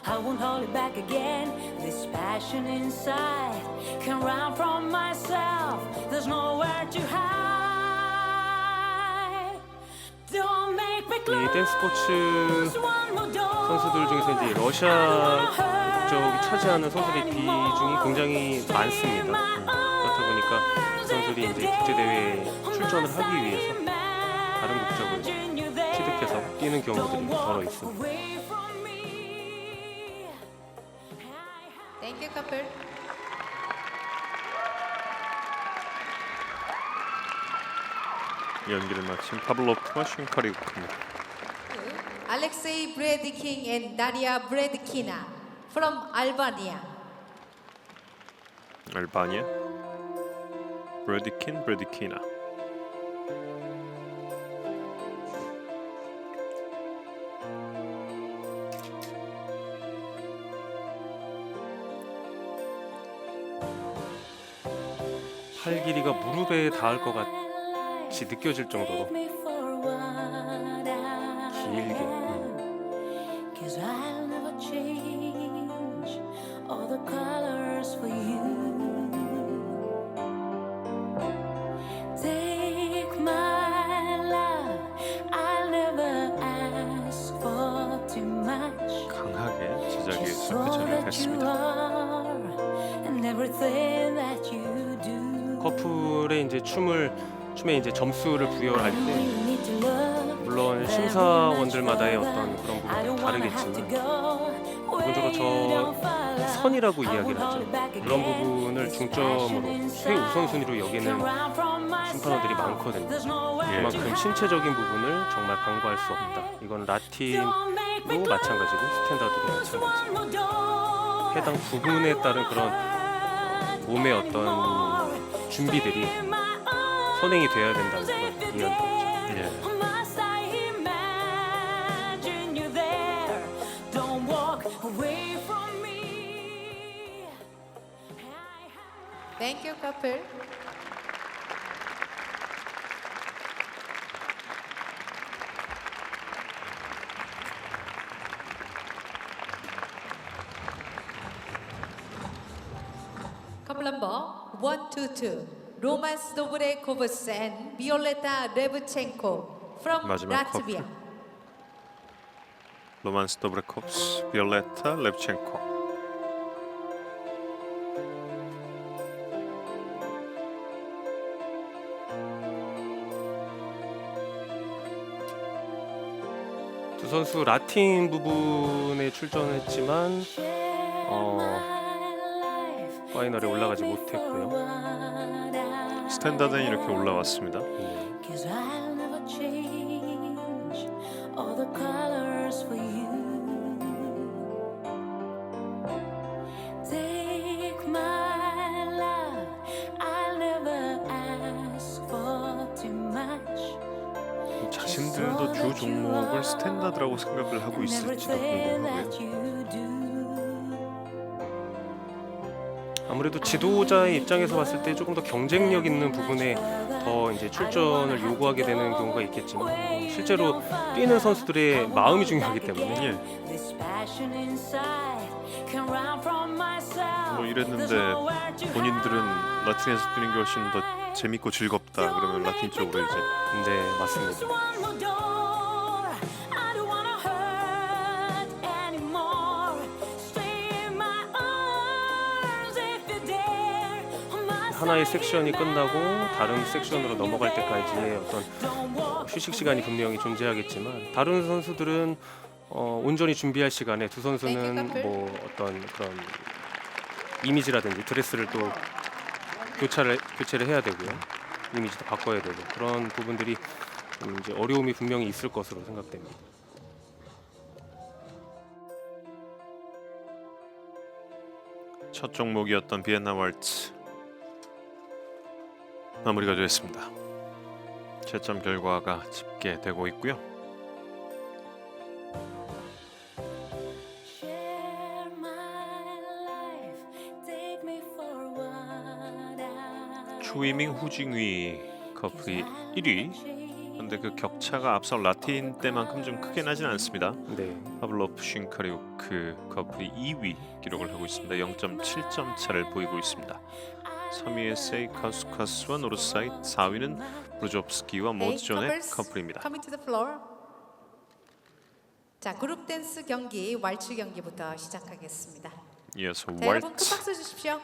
I won't hold it back again. This passion inside can run from myself. There's nowhere to hide. Don't make me 이 댄스 스포츠 close one more door. 선수들 중에서 이제 러시아 국적이 차지하는 선수들의 비중이 굉장히 많습니다. 그렇다 보니까 선수들이 이제 국제 대회에 출전을 하기 위해서 다른 국적을 취득해서 뛰는 경우들이 더러 있습니다. Thank you, couple. 연기를 마친 파블로프와 쉰카리오크입니다. Alexei Bredkin and Daria Bredkina from Albania. 알바니아 브레디키나. 팔 길이가 무릎에 닿을 것 같이 느껴질 정도로 길게. Cause I'll never change all the colors for you. Take my love, I'll never ask for too much. 강하게 제자리에서 Just 그 all 전을 that you 했습니다. are and everything that you do. 커플의 이제 춤에 이제 점수를 부여할 때 You need to love. 물론 심사원들마다의 어떤 그런 부분이 다르겠지만 기본적으로 저 선이라고 이야기를 하죠. 그런 부분을 중점으로 최우선순위로 여기는 심판원들이 많거든요. 그만큼 신체적인 부분을 정말 간과할 수 없다. 이건 라틴도 마찬가지고 스탠다드도 마찬가지고 해당 부분에 따른 그런 몸의 어떤 준비들이 선행이 돼야 된다는 그런 이야기죠. 예. Must I imagine you there? Don't walk away from me. Thank you, couple. Couple number 122, Roman Dobrekovs and Violeta Revchenko from 마지막 Latvia. 로만 스토브레콥스, 비올레타 렙첸코. 두 선수 라틴 부분에 출전했지만 파이널에 올라가지 못했고요. 스탠다드는 이렇게 올라왔습니다. Cause I'll never change all the colors for you. Take my love, I'll never ask for too much. 자신들도 주 종목을 스탠다드라고 생각을 하고 있을지도 궁금하고요. 아무래도 지도자의 입장에서 봤을 때 조금 더 경쟁력 있는 부분에 더 이제 출전을 요구하게 되는 경우가 있겠지만 실제로 뛰는 선수들의 마음이 중요하기 때문에 예. 뭐 이랬는데 본인들은 라틴에서 뛰는 게 훨씬 더 재밌고 즐겁다 그러면 라틴 쪽으로 이제 네, 맞습니다. 하나의 섹션이 끝나고 다른 섹션으로 넘어갈 때까지의 어떤 휴식 시간이 분명히 존재하겠지만 다른 선수들은 온전히 준비할 시간에 두 선수는 뭐 어떤 그런 이미지라든지 드레스를 또 교체를 해야 되고요. 이미지도 바꿔야 되고 그런 부분들이 좀 이제 어려움이 분명히 있을 것으로 생각됩니다. 첫 종목이었던 비엔나 왈츠 마무리가 되었습니다. 채점 결과가 집계되고 있고요. 추이밍 후징위 커플이 1위. 그런데 그 격차가 앞서 라틴 때만큼 좀 크게 나진 않습니다. 네, 파블로프 쉰카리우크 커플이 2위 기록을 하고 있습니다. 0.7점 차를 보이고 있습니다. 3위의 세이카스카스와 노르사이트, 4위는 브루조프스키와 모즈존의 커플입니다. Coming to the floor. 자, 그룹 댄스 경기 왈츠 경기부터 시작하겠습니다. 이어서 자, 여러분 큰 왈츠 박수 주십시오.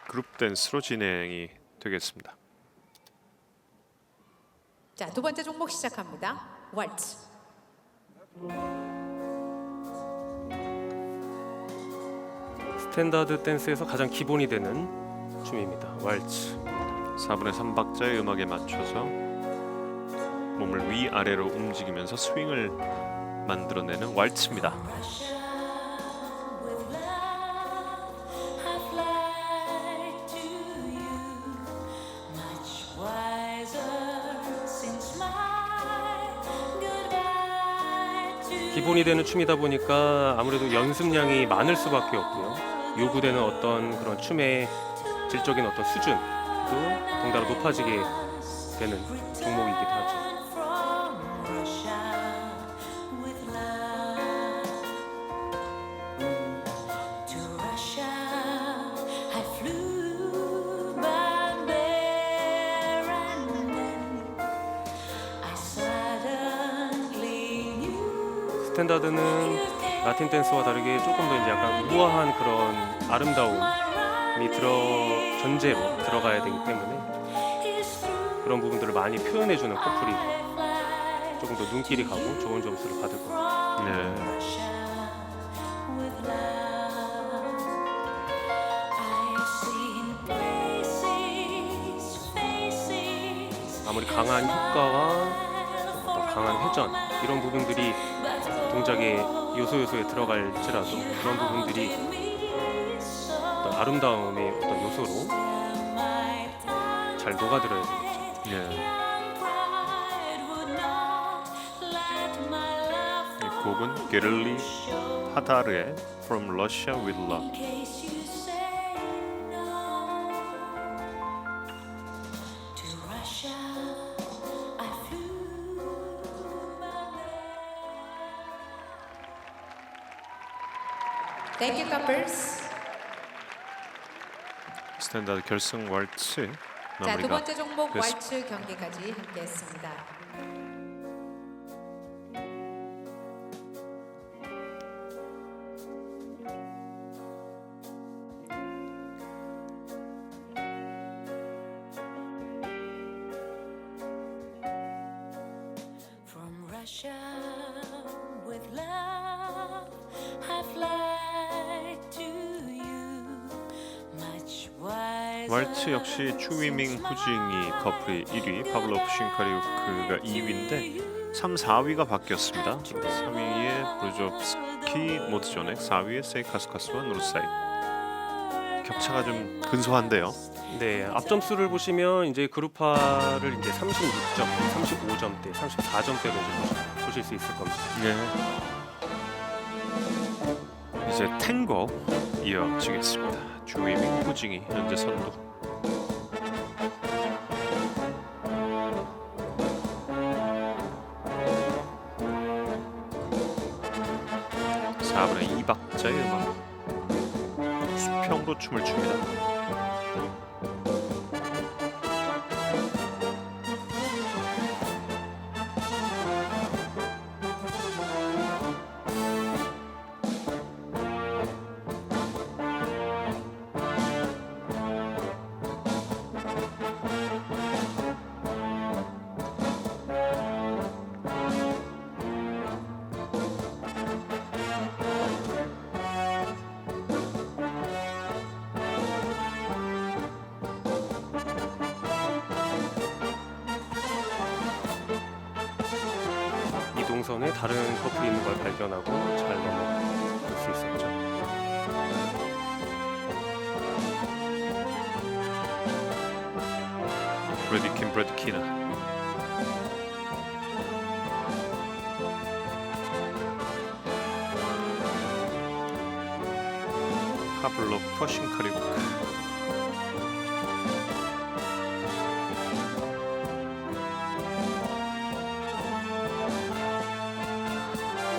그룹 댄스로 진행이 되겠습니다. 자, 두 번째 종목 시작합니다. 왈츠. 스탠다드 댄스에서 가장 기본이 되는 춤입니다. 왈츠. 4분의 3박자의 음악에 맞춰서 몸을 위아래로 움직이면서 스윙을 만들어내는 왈츠입니다. 기본이 되는 춤이다 보니까 아무래도 연습량이 많을 수밖에 없고요. 요구되는 어떤 그런 춤의 질적인 어떤 수준도 동달아 높아지게 되는 종목이기도 하죠. From Russia with love. To Russia I flew by there and then I suddenly knew. 스탠다드는 라틴 댄스와 다르게 조금 더 이제 약간 우아한 그런 아름다움이 전제로 들어가야 되기 때문에 그런 부분들을 많이 표현해주는 커플이 조금 더 눈길이 가고 좋은 점수를 받을 겁니다. 네. 아무리 강한 효과와 어떤 강한 회전 이런 부분들이 동작의 요소에 들어갈지라도 그런 부분들이 어떤 아름다움의 어떤 요소로 잘 녹아들어야 되겠죠. 네. 이 곡은 게를리 하다르의 From Russia with Love. Thank you, couples. 스탠다드 결승 왈츠 자, 두 마무리가 번째 종목 됐습니다. 왈츠 경기까지 함께했습니다. From Russia with love I fly to you much wiser. 왈츠 역시 추위밍 후징이 커플이 1위, 파블로프 쉰카리우크가 2위인데 3, 4위가 바뀌었습니다. 3위에 브루조프스키 모트조넥, 4위에 세이카스카스와 노르사이. 격차가 좀 근소한데요. 네, 앞 점수를 보시면 이제 그룹화를 이제 36점, 35점대, 34점대로 이제 보실 수 있을 겁니다. 네. 이제 탱고 이어지겠습니다. 추위밍 후징이 현재 선두. (4분의 2박자의 음악) 수평으로 춤을 춥니다. 이동선에 다른 커플이 있는 걸 발견하고 잘 넘어갈 수 있었죠. 브래디킨 브래드키나. 파블로프 쉰카리우크.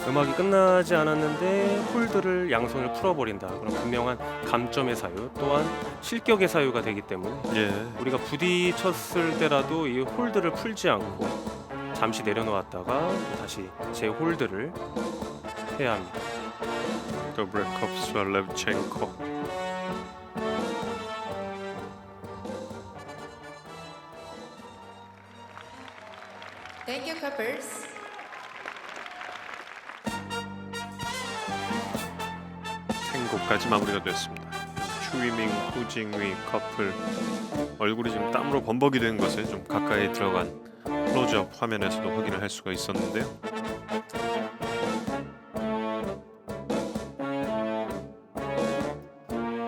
음악이 끝나지 않았는데 홀드를 양손을 풀어버린다. 그럼 분명한 감점의 사유 또한 실격의 사유가 되기 때문에 예. 우리가 부딪혔을 때라도 이 홀드를 풀지 않고 잠시 내려놓았다가 또 다시 재홀드를 해야 합니다. 더브레컵스와 레브첸코. Thank you, couples. 탱고까지 마무리가 됐습니다. 추위밍 후징위 커플 얼굴이 지금 땀으로 범벅이 된 것을 좀 가까이 들어간 클로즈업 화면에서도 확인을 할 수가 있었는데요.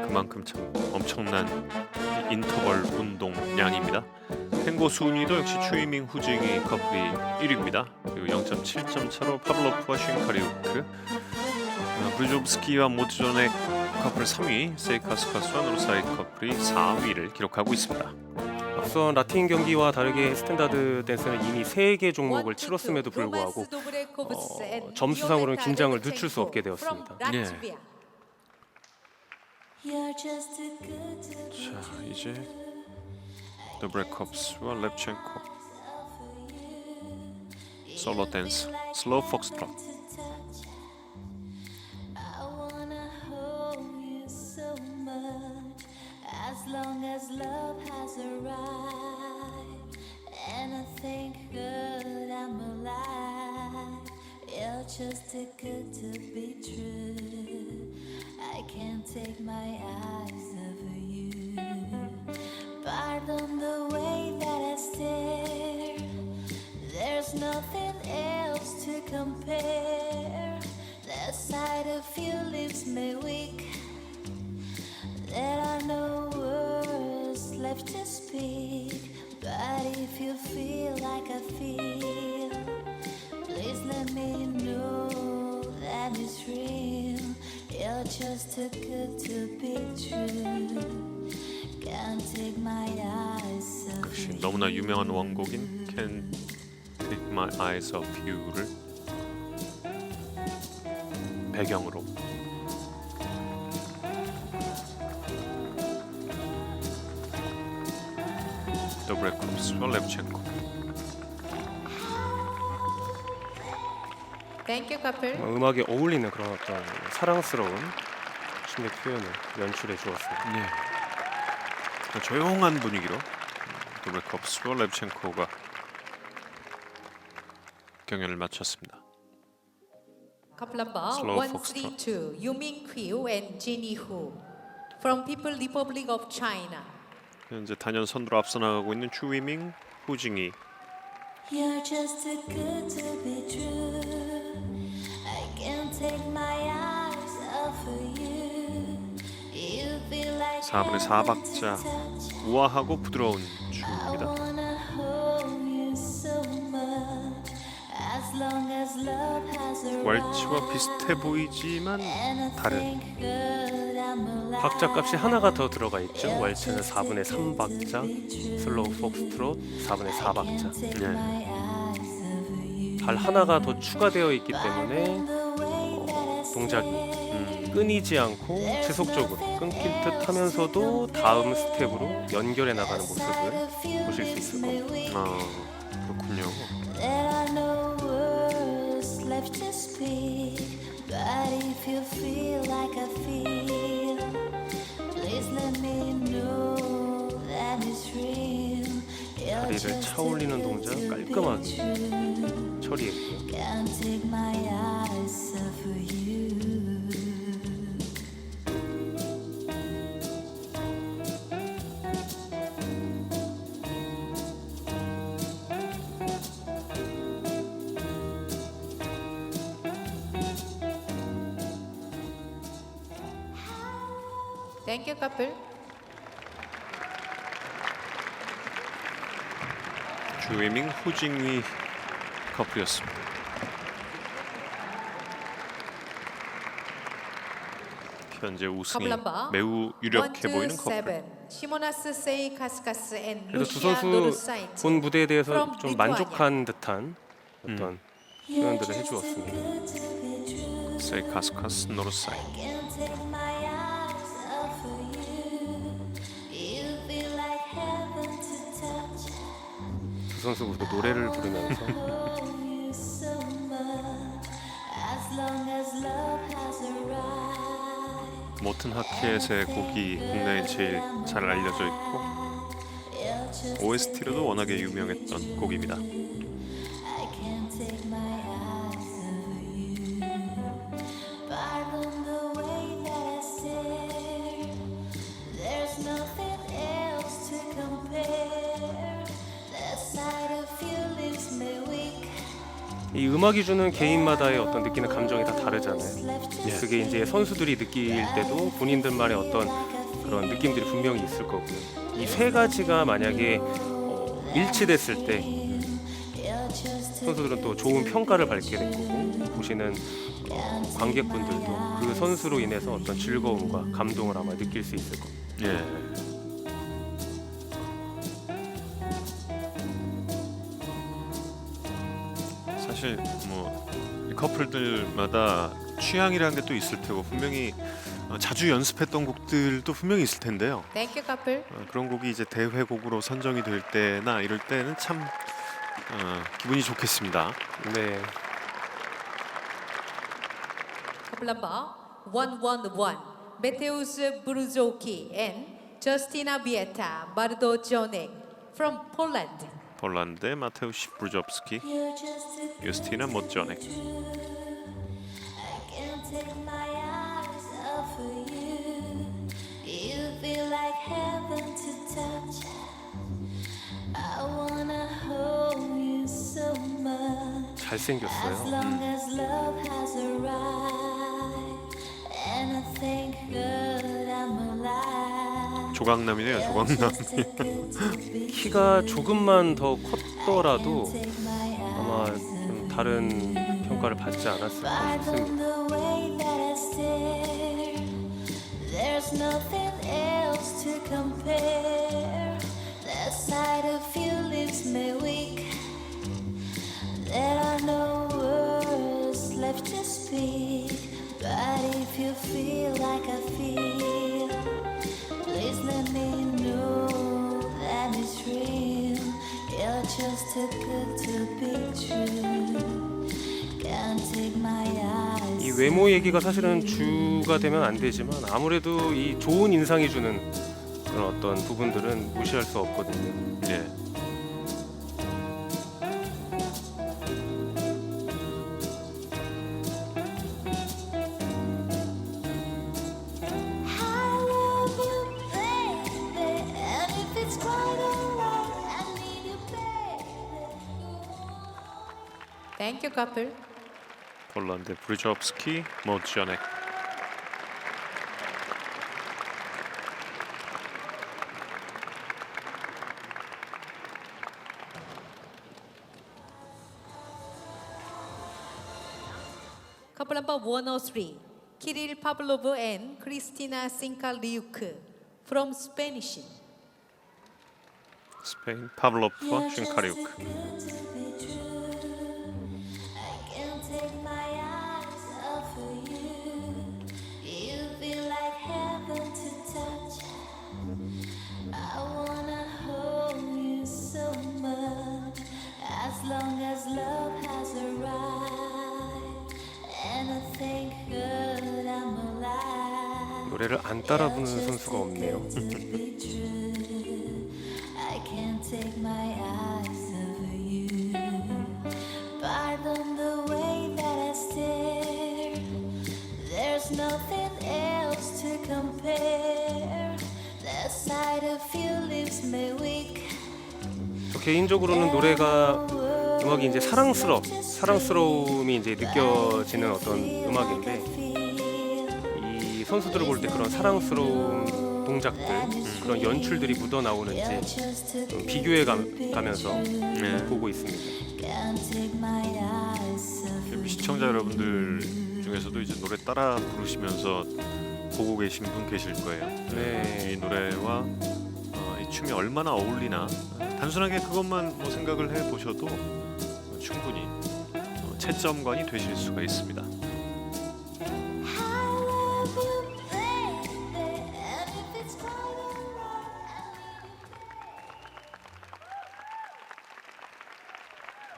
그만큼 참 엄청난 인터벌 운동량입니다. 탱고 순위도 역시 추위밍 후징이 커플이 1위입니다. 그리고 0.7점 차로 파블로프와 쉰카리우크 브리조브스키와 모트존의 커플 3위, 세이카스카스와 노르사이 커플이 4위를 기록하고 있습니다. 앞선 라틴 경기와 다르게 스탠다드 댄스는 이미 3개 종목을 치렀음에도 불구하고 점수상으로는 긴장을 늦출 수 없게 되었습니다. 예. You're just too good to be 자, 이제 도브레캅스와 렙첸코 솔로 댄스 슬로우 폭스트롯. I wanna hold you so much as long as love has arrived and I thank God I'm alive. You're just too good to be true. I can't take my eyes off of you. Pardon the way that I stare. There's nothing else to compare. The sight of you leaves me weak. There are no words left to speak. But if you feel like I feel, please let me know that it's real. You're just too good to be true. Can't take my eyes off 역시 you. 너무나 유명한 원곡인 Can't Take My Eyes Off You를 배경으로 도브레캅스와 렙첸코. Thank you, couple. 음악에 어울리는 그런 어떤 사랑스러운 춤의 표현을 연출해 주었습니다. 네. 조용한 분위기로 도브레캅스와 렙첸코가 경연을 마쳤습니다. Couple number Slow 132, Yuming Qiu and Jinny Hu from People Republic of China. 현재 단연 선두로 앞서 나가고 있는 주위밍, 후징이. You're just too good to be true. I can't take my eyes off of you. You feel like 4분의 4박자 우아하고 부드러운 I 춤입니다. wanna hold you so much as long as love has arrived. 왈츠와 비슷해 보이지만 And I 다른. thank God I'm alive. 박자 값이 하나가 더 들어가 있죠. 왈츠는 4분의 3박자, 슬로우 폭스트롯 4분의 4박자. Take my eyes off of you. 발 하나가 더 추가되어 있기 때문에 동작이 끊이지 않고 지속적으로 끊길 듯 하면서도 다음 스텝으로 연결해 나가는 모습을 보실 수 있을 겁니다. 그렇군요. There are no words left to speak. But if you feel like I feel, please let me know that it's real. You're 다리를 just 차 올리는 too 동작 good to be 깔끔하게 true. 처리했고요. Can't take my eyes off of you. Thank you, couple. 주위밍, 후징위 커플이었습니다. 현재 Couple 우승이 number 매우 유력해 보이는 커플. 127, 시모나스 세이카스카스 and 그래서 두 루시아 선수 노르사이트. 본 무대에 대해서 From 좀 Lithuania. 만족한 듯한 어떤 You're 표현들을 just too 해주었습니다. good to be true. 세이카스카스 노르사이. Can't take my eyes off of you. You feel like heaven to touch. 두 선수 모두 노래를 부르면서 Hold you so much as long as love has arrived. 모튼 하켓의 곡이 국내에 제일 잘 알려져 있고 You're just OST로도 워낙에 유명했던 곡입니다. I can't take my eyes off you. Pardon the way that I stare. There's nothing else to compare. The sight of you leaves me weak. 이 음악이 주는 개인마다의 어떤 느끼는 감정이 다 다르잖아요. 그게 이제 선수들이 느낄 때도 본인들만의 어떤 그런 느낌들이 분명히 있을 거고요. 이 세 가지가 만약에 일치됐을 때 선수들은 또 좋은 평가를 받게 될 거고 보시는 관객분들도 그 선수로 인해서 어떤 즐거움과 감동을 아마 느낄 수 있을 겁니다. 예. 사실 뭐 이 커플들마다 취향이라는 게 또 있을 테고 분명히 자주 연습했던 곡들도 분명히 있을 텐데요. Thank you, couple. 그런 곡이 이제 대회곡으로 선정이 될 때나 이럴 때는 참 기분이 좋겠습니다. 네, Couple number 111, Mateusz Brzoki and Justyna Bieta Bardojonek from Poland. 폴란드의 마테우시 브루조프스키, You're just a 유스티나 모조넥. I can't take my eyes off of you. You feel like heaven to touch. I wanna hold you so much. As 잘생겼어요. long as love has arrived, and I thank God I'm alive. 조각남이네요, You're 조각남. just too good to be 키가 조금만 더 컸더라도 Take my eyes 아마 좀 다른 평가를 받지 않았을까 By 싶습니다. the way that I stare, there's nothing else to compare. The sight of you leaves me weak. There are no words left to speak. But if you feel like I feel, please let me know that it's real. You're just too good to be true. Can't take my eyes. 이 외모 얘기가 사실은 주가 되면 안 되지만 아무래도 이 좋은 인상이 주는 그런 어떤 부분들은 무시할 수 없거든요. 예. I love you, baby, and if it's quite alright, I need you, baby. Thank you, couple. 폴란드 브루조프스키, 모조넥. Couple number 103, Kirill Pavlov and Kristina Sinkaliuk from Spanish. 스페인 파블로프와 쉰카리우크. Good to be true. I can't take my eyes off of you. You feel like heaven to touch. I wanna hold you so much. As long as love has arrived, and I thank God I'm alive. 노래를 안 따라 부르는 선수가 없네요. To be true. I can't take my eyes off you. Pardon the way that I stare. There's nothing else to compare. The sight of you leaves me weak. 저 개인적으로는 노래가 음악이 이제 사랑스러움이 이제 느껴지는 어떤 음악인데 이 선수들을 볼 때 그런 사랑스러운 동작들, 그런 연출들이 묻어 나오는지 좀 비교해 가면서 보고 있습니다. Can't take my eyes off 시청자 여러분들 중에서도 이제 노래 따라 부르시면서 보고 계신 분 계실 거예요. 네. 이 노래와 이 춤이 얼마나 어울리나 단순하게 그것만 뭐 생각을 해 보셔도 충분히 채점관이 되실 수가 있습니다. I love you, baby, and if it's quite alright,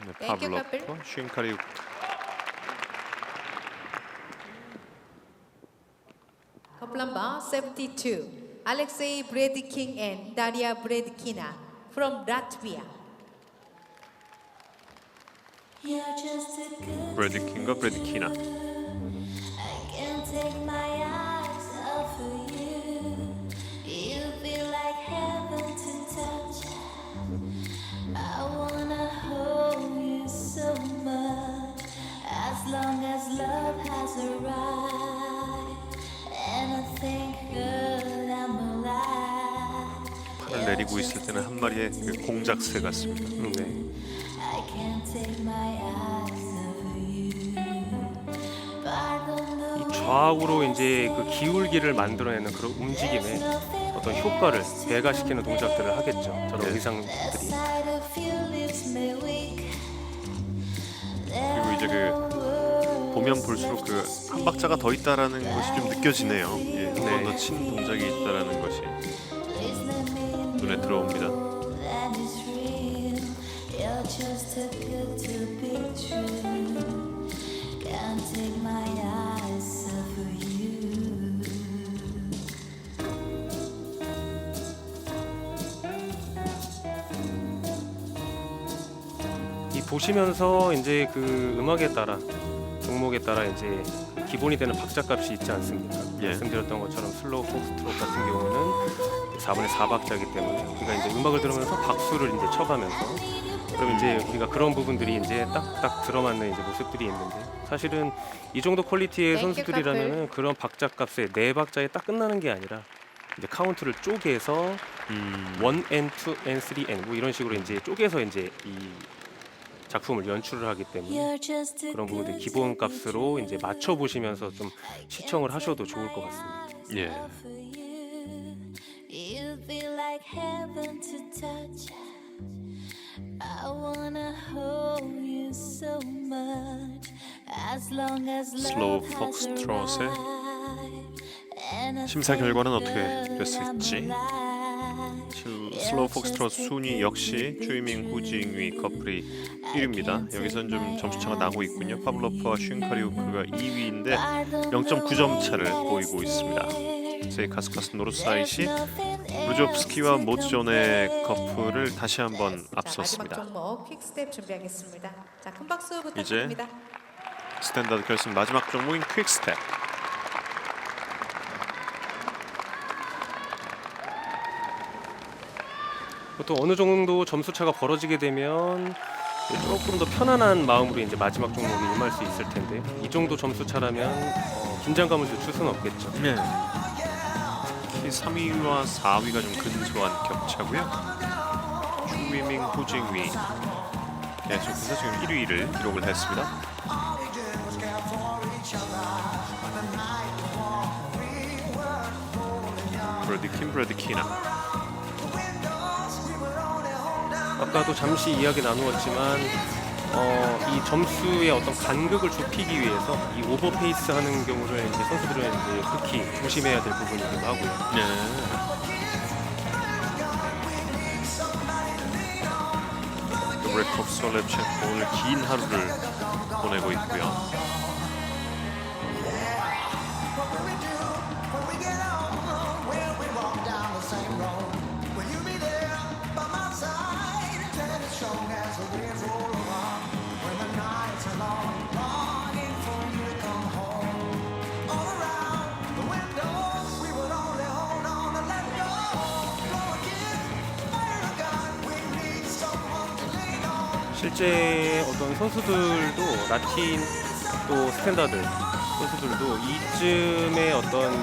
네, Thank you, 파블로프와 쉰카리우크. Couple number 72, Alexei Bredkin and Daria Bredkina from Latvia. you're just a good. 브래드킨과 브래드키나. I can't take my eyes off of you. You feel like heaven to touch. I wanna hold you so much. As long as love has arrived, and I thank God I'm alive. 팔을 내리고 있을 때는 한 마리의 그 공작새 같습니다. 네. I can't take my eyes off of you. But 좌우로 이제 그 기울기를 만들어내는 그런 움직임에 어떤 효과를 배가시키는 동작들을 하겠죠. 저런 네. 의상들이. Side of you leaves me weak. 그리고 이제 그 보면 볼수록 그 한 박자가 더 있다라는 것이 좀 느껴지네요. 예, 한 번 더 친 동작이 있다라는 것이 눈에 들어옵니다. That is real. You're just too good to be true. Can't take my eyes off of you. 이 보시면서 이제 그 음악에 따라 종목에 따라 이제 그 기본이 되는 박자값이 있지 않습니까? 예. 말씀드렸던 것처럼 슬로우 폭스트롯 같은 경우는 4분의 4박자이기 때문에 우리가 이제 음악을 들으면서 박수를 이제 쳐가면서 그럼 이제 우리가 그런 부분들이 이제 딱딱 들어맞는 이제 모습들이 있는데 사실은 이 정도 퀄리티의 땡큐, 선수들이라면은 그런 박자값에 4박자에 딱 끝나는 게 아니라 이제 카운트를 쪼개서 1 and 2 and 3 and 뭐 이런 식으로 이제 쪼개서 이제 이 작품을 연출을 하기 때문에 You're just too 그런 부분들 good 기본 to be 값으로 이제 맞춰 보시면서 좀 시청을 하셔도 좋을 것 같습니다. 예. for you. You feel like heaven to touch. I wanna hold you so much. As long as 슬로우 love has 폭스트롯의 arrived. And I 심사 결과는 어떻게 feel 됐을지. I'm alive. 슬로우 폭스트롯 순위 역시 주이밍 후징위 커플이 1위입니다. 여기선 좀 점수차가 나고 있군요. 파블로프와 쉰카리우크가 2위인데 0.9점 차를 보이고 있습니다. 세이카스카스 노르사이시 루조프스키와 모츠존의 커플을 다시 한번 마지막 앞섰습니다. 종목 퀵스텝 준비하겠습니다. 자, 큰 박수 이제 부탁드립니다. 스탠다드 결승 마지막 종목인 퀵스텝. 보통 어느 정도 점수 차가 벌어지게 되면 조금 더 편안한 마음으로 이제 마지막 종목에 임할 수 있을 텐데 이 정도 점수 차라면 긴장감을 늦출 수는 없겠죠. 네. 특히 3위와 4위가 좀 근소한 격차고요. 주이밍 후징위 계속해서 지금 1위를 기록을 했습니다. 브래디킨 브래디키나. 아까도 잠시 이야기 나누었지만 이 점수의 어떤 간극을 좁히기 위해서 이 오버페이스 하는 경우를 이제 선수들은 이제 극히 조심해야 될 부분이기도 하고요. 네. 레코프 솔렙첸코 오늘 긴 하루를 보내고 있고요. 실제 어떤 선수들도 라틴 또 스탠다드 선수들도 이쯤의 어떤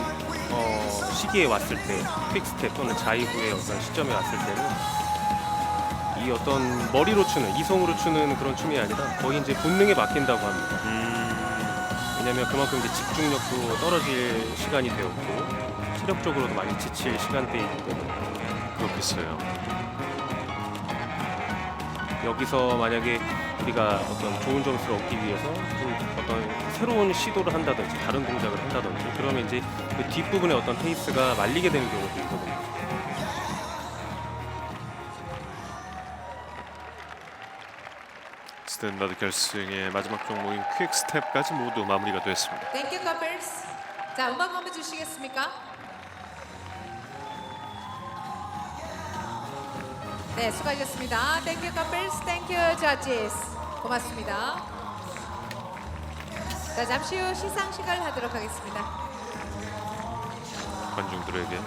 시기에 왔을 때 퀵스텝 또는 자이브의 어떤 시점에 왔을 때는 이 어떤 머리로 추는 이성으로 추는 그런 춤이 아니라 거의 이제 본능에 맡긴다고 합니다. 왜냐하면 그만큼 이제 집중력도 떨어질 시간이 되었고 체력적으로도 많이 지칠 시간대이기 때문에 그렇겠어요. 여기서 만약에 우리가 어떤 좋은 점수를 얻기 위해서 좀 어떤 새로운 시도를 한다든지 다른 동작을 한다든지 그러면 이제 그 뒷부분의 어떤 페이스가 말리게 되는 경우도 있거든요. 스탠다드 결승의 마지막 종목인 퀵스텝까지 모두 마무리가 됐습니다. 땡큐 커플스. 자, 음악 한번 주시겠습니까? 네, 수고하셨습니다. 땡큐 커플스, 땡큐 저지스. 고맙습니다. 자, 잠시 후 시상식을 하도록 하겠습니다. 관중들에게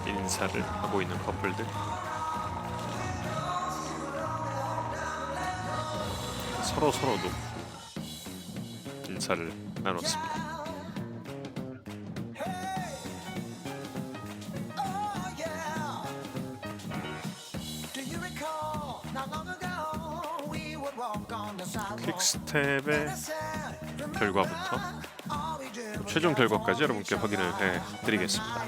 인사를 하고 있는 커플들. 서로도 인사를 나눴습니다. 퀵스텝의 결과부터 최종 결과까지 여러분께 확인을 해드리겠습니다.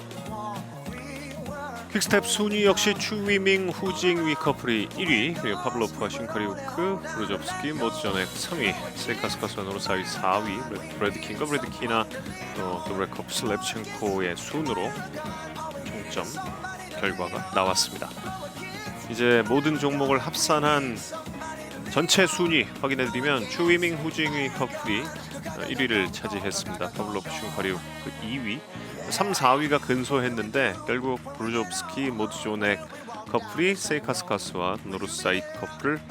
퀵스텝 순위 역시 추위밍, 후징위 커플이 1위, 그리고 파블로프와 쉰카리우크, 브루조프스키, 모드전액 3위, 세이카스카스와 노르사이 4위, 브래드킨과 브래드키나 또 노브레코프, 렙첸코의 순으로 총점 결과가 나왔습니다. 이제 모든 종목을 합산한 전체 순위 확인해드리면 추위밍, 후징위 커플이 1위를 차지했습니다. 파블로프, 쉰카리우크 2위, 3, 4위가 근소했는데 결국 브루조프스키, 모드존액 커플이 세이카스카스와 노르사이드 커플을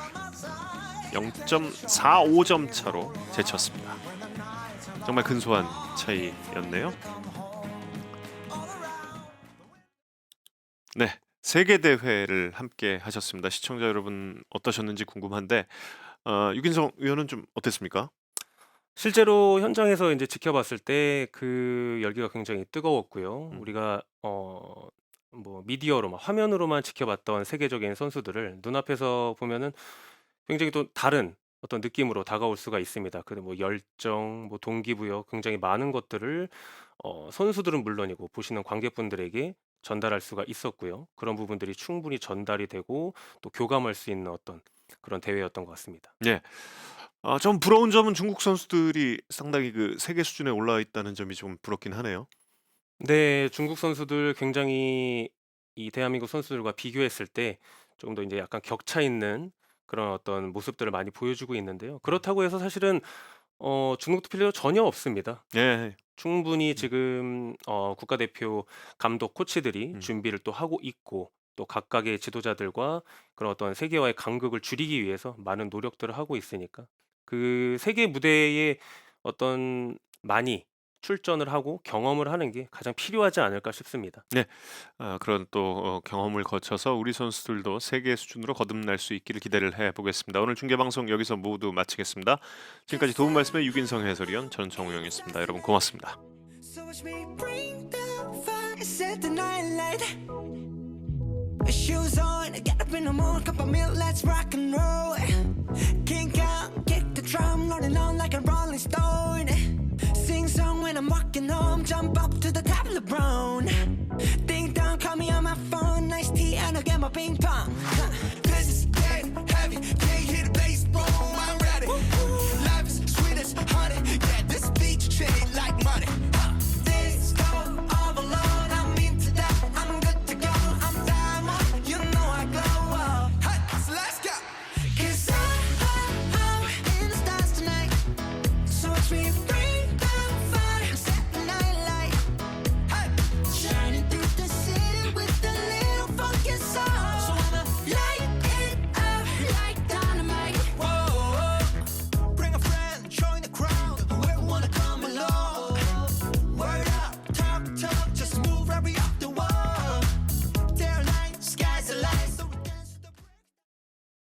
0.45점 차로 제쳤습니다. 정말 근소한 차이였네요. 네, 세계 대회를 함께 하셨습니다. 시청자 여러분 어떠셨는지 궁금한데 유긴성 위원은 좀 어땠습니까? 실제로 현장에서 이제 지켜봤을 때 그 열기가 굉장히 뜨거웠고요. 우리가 뭐 미디어로 막 화면으로만 지켜봤던 세계적인 선수들을 눈앞에서 보면은 굉장히 또 다른 어떤 느낌으로 다가올 수가 있습니다. 그 뭐 열정, 뭐 동기부여 굉장히 많은 것들을 선수들은 물론이고 보시는 관객분들에게 전달할 수가 있었고요. 그런 부분들이 충분히 전달이 되고 또 교감할 수 있는 어떤 그런 대회였던 것 같습니다. 네. 좀 부러운 점은 중국 선수들이 상당히 그 세계 수준에 올라 있다는 점이 좀 부럽긴 하네요. 네, 중국 선수들 굉장히 이 대한민국 선수들과 비교했을 때 좀 더 이제 약간 격차 있는 그런 어떤 모습들을 많이 보여주고 있는데요. 그렇다고 해서 사실은 중국도 필요 전혀 없습니다. 예. 충분히 지금 국가대표 감독 코치들이 음. 준비를 또 하고 있고 또 각각의 지도자들과 그런 어떤 세계와의 간극을 줄이기 위해서 많은 노력들을 하고 있으니까 그 세계 무대에 어떤 많이 출전을 하고 경험을 하는 게 가장 필요하지 않을까 싶습니다. 그런 또 경험을 거쳐서 우리 선수들도 세계 수준으로 거듭날 수 있기를 기대를 해보겠습니다. 오늘 중계방송 여기서 모두 마치겠습니다. 지금까지 도움 말씀의 유긴성 해설위원, 저는 정우영이었습니다. 여러분 고맙습니다. So watch me bring the fire, set the night light. Shoes on, get up in the morning, cup of milk, let's rock and roll. Kink out, kick the drum, rolling on like a rolling stone. Sing song when I'm walking home, jump up to the top of the brown. Ding dong, call me on my phone, nice tea, and I'll get my ping pong.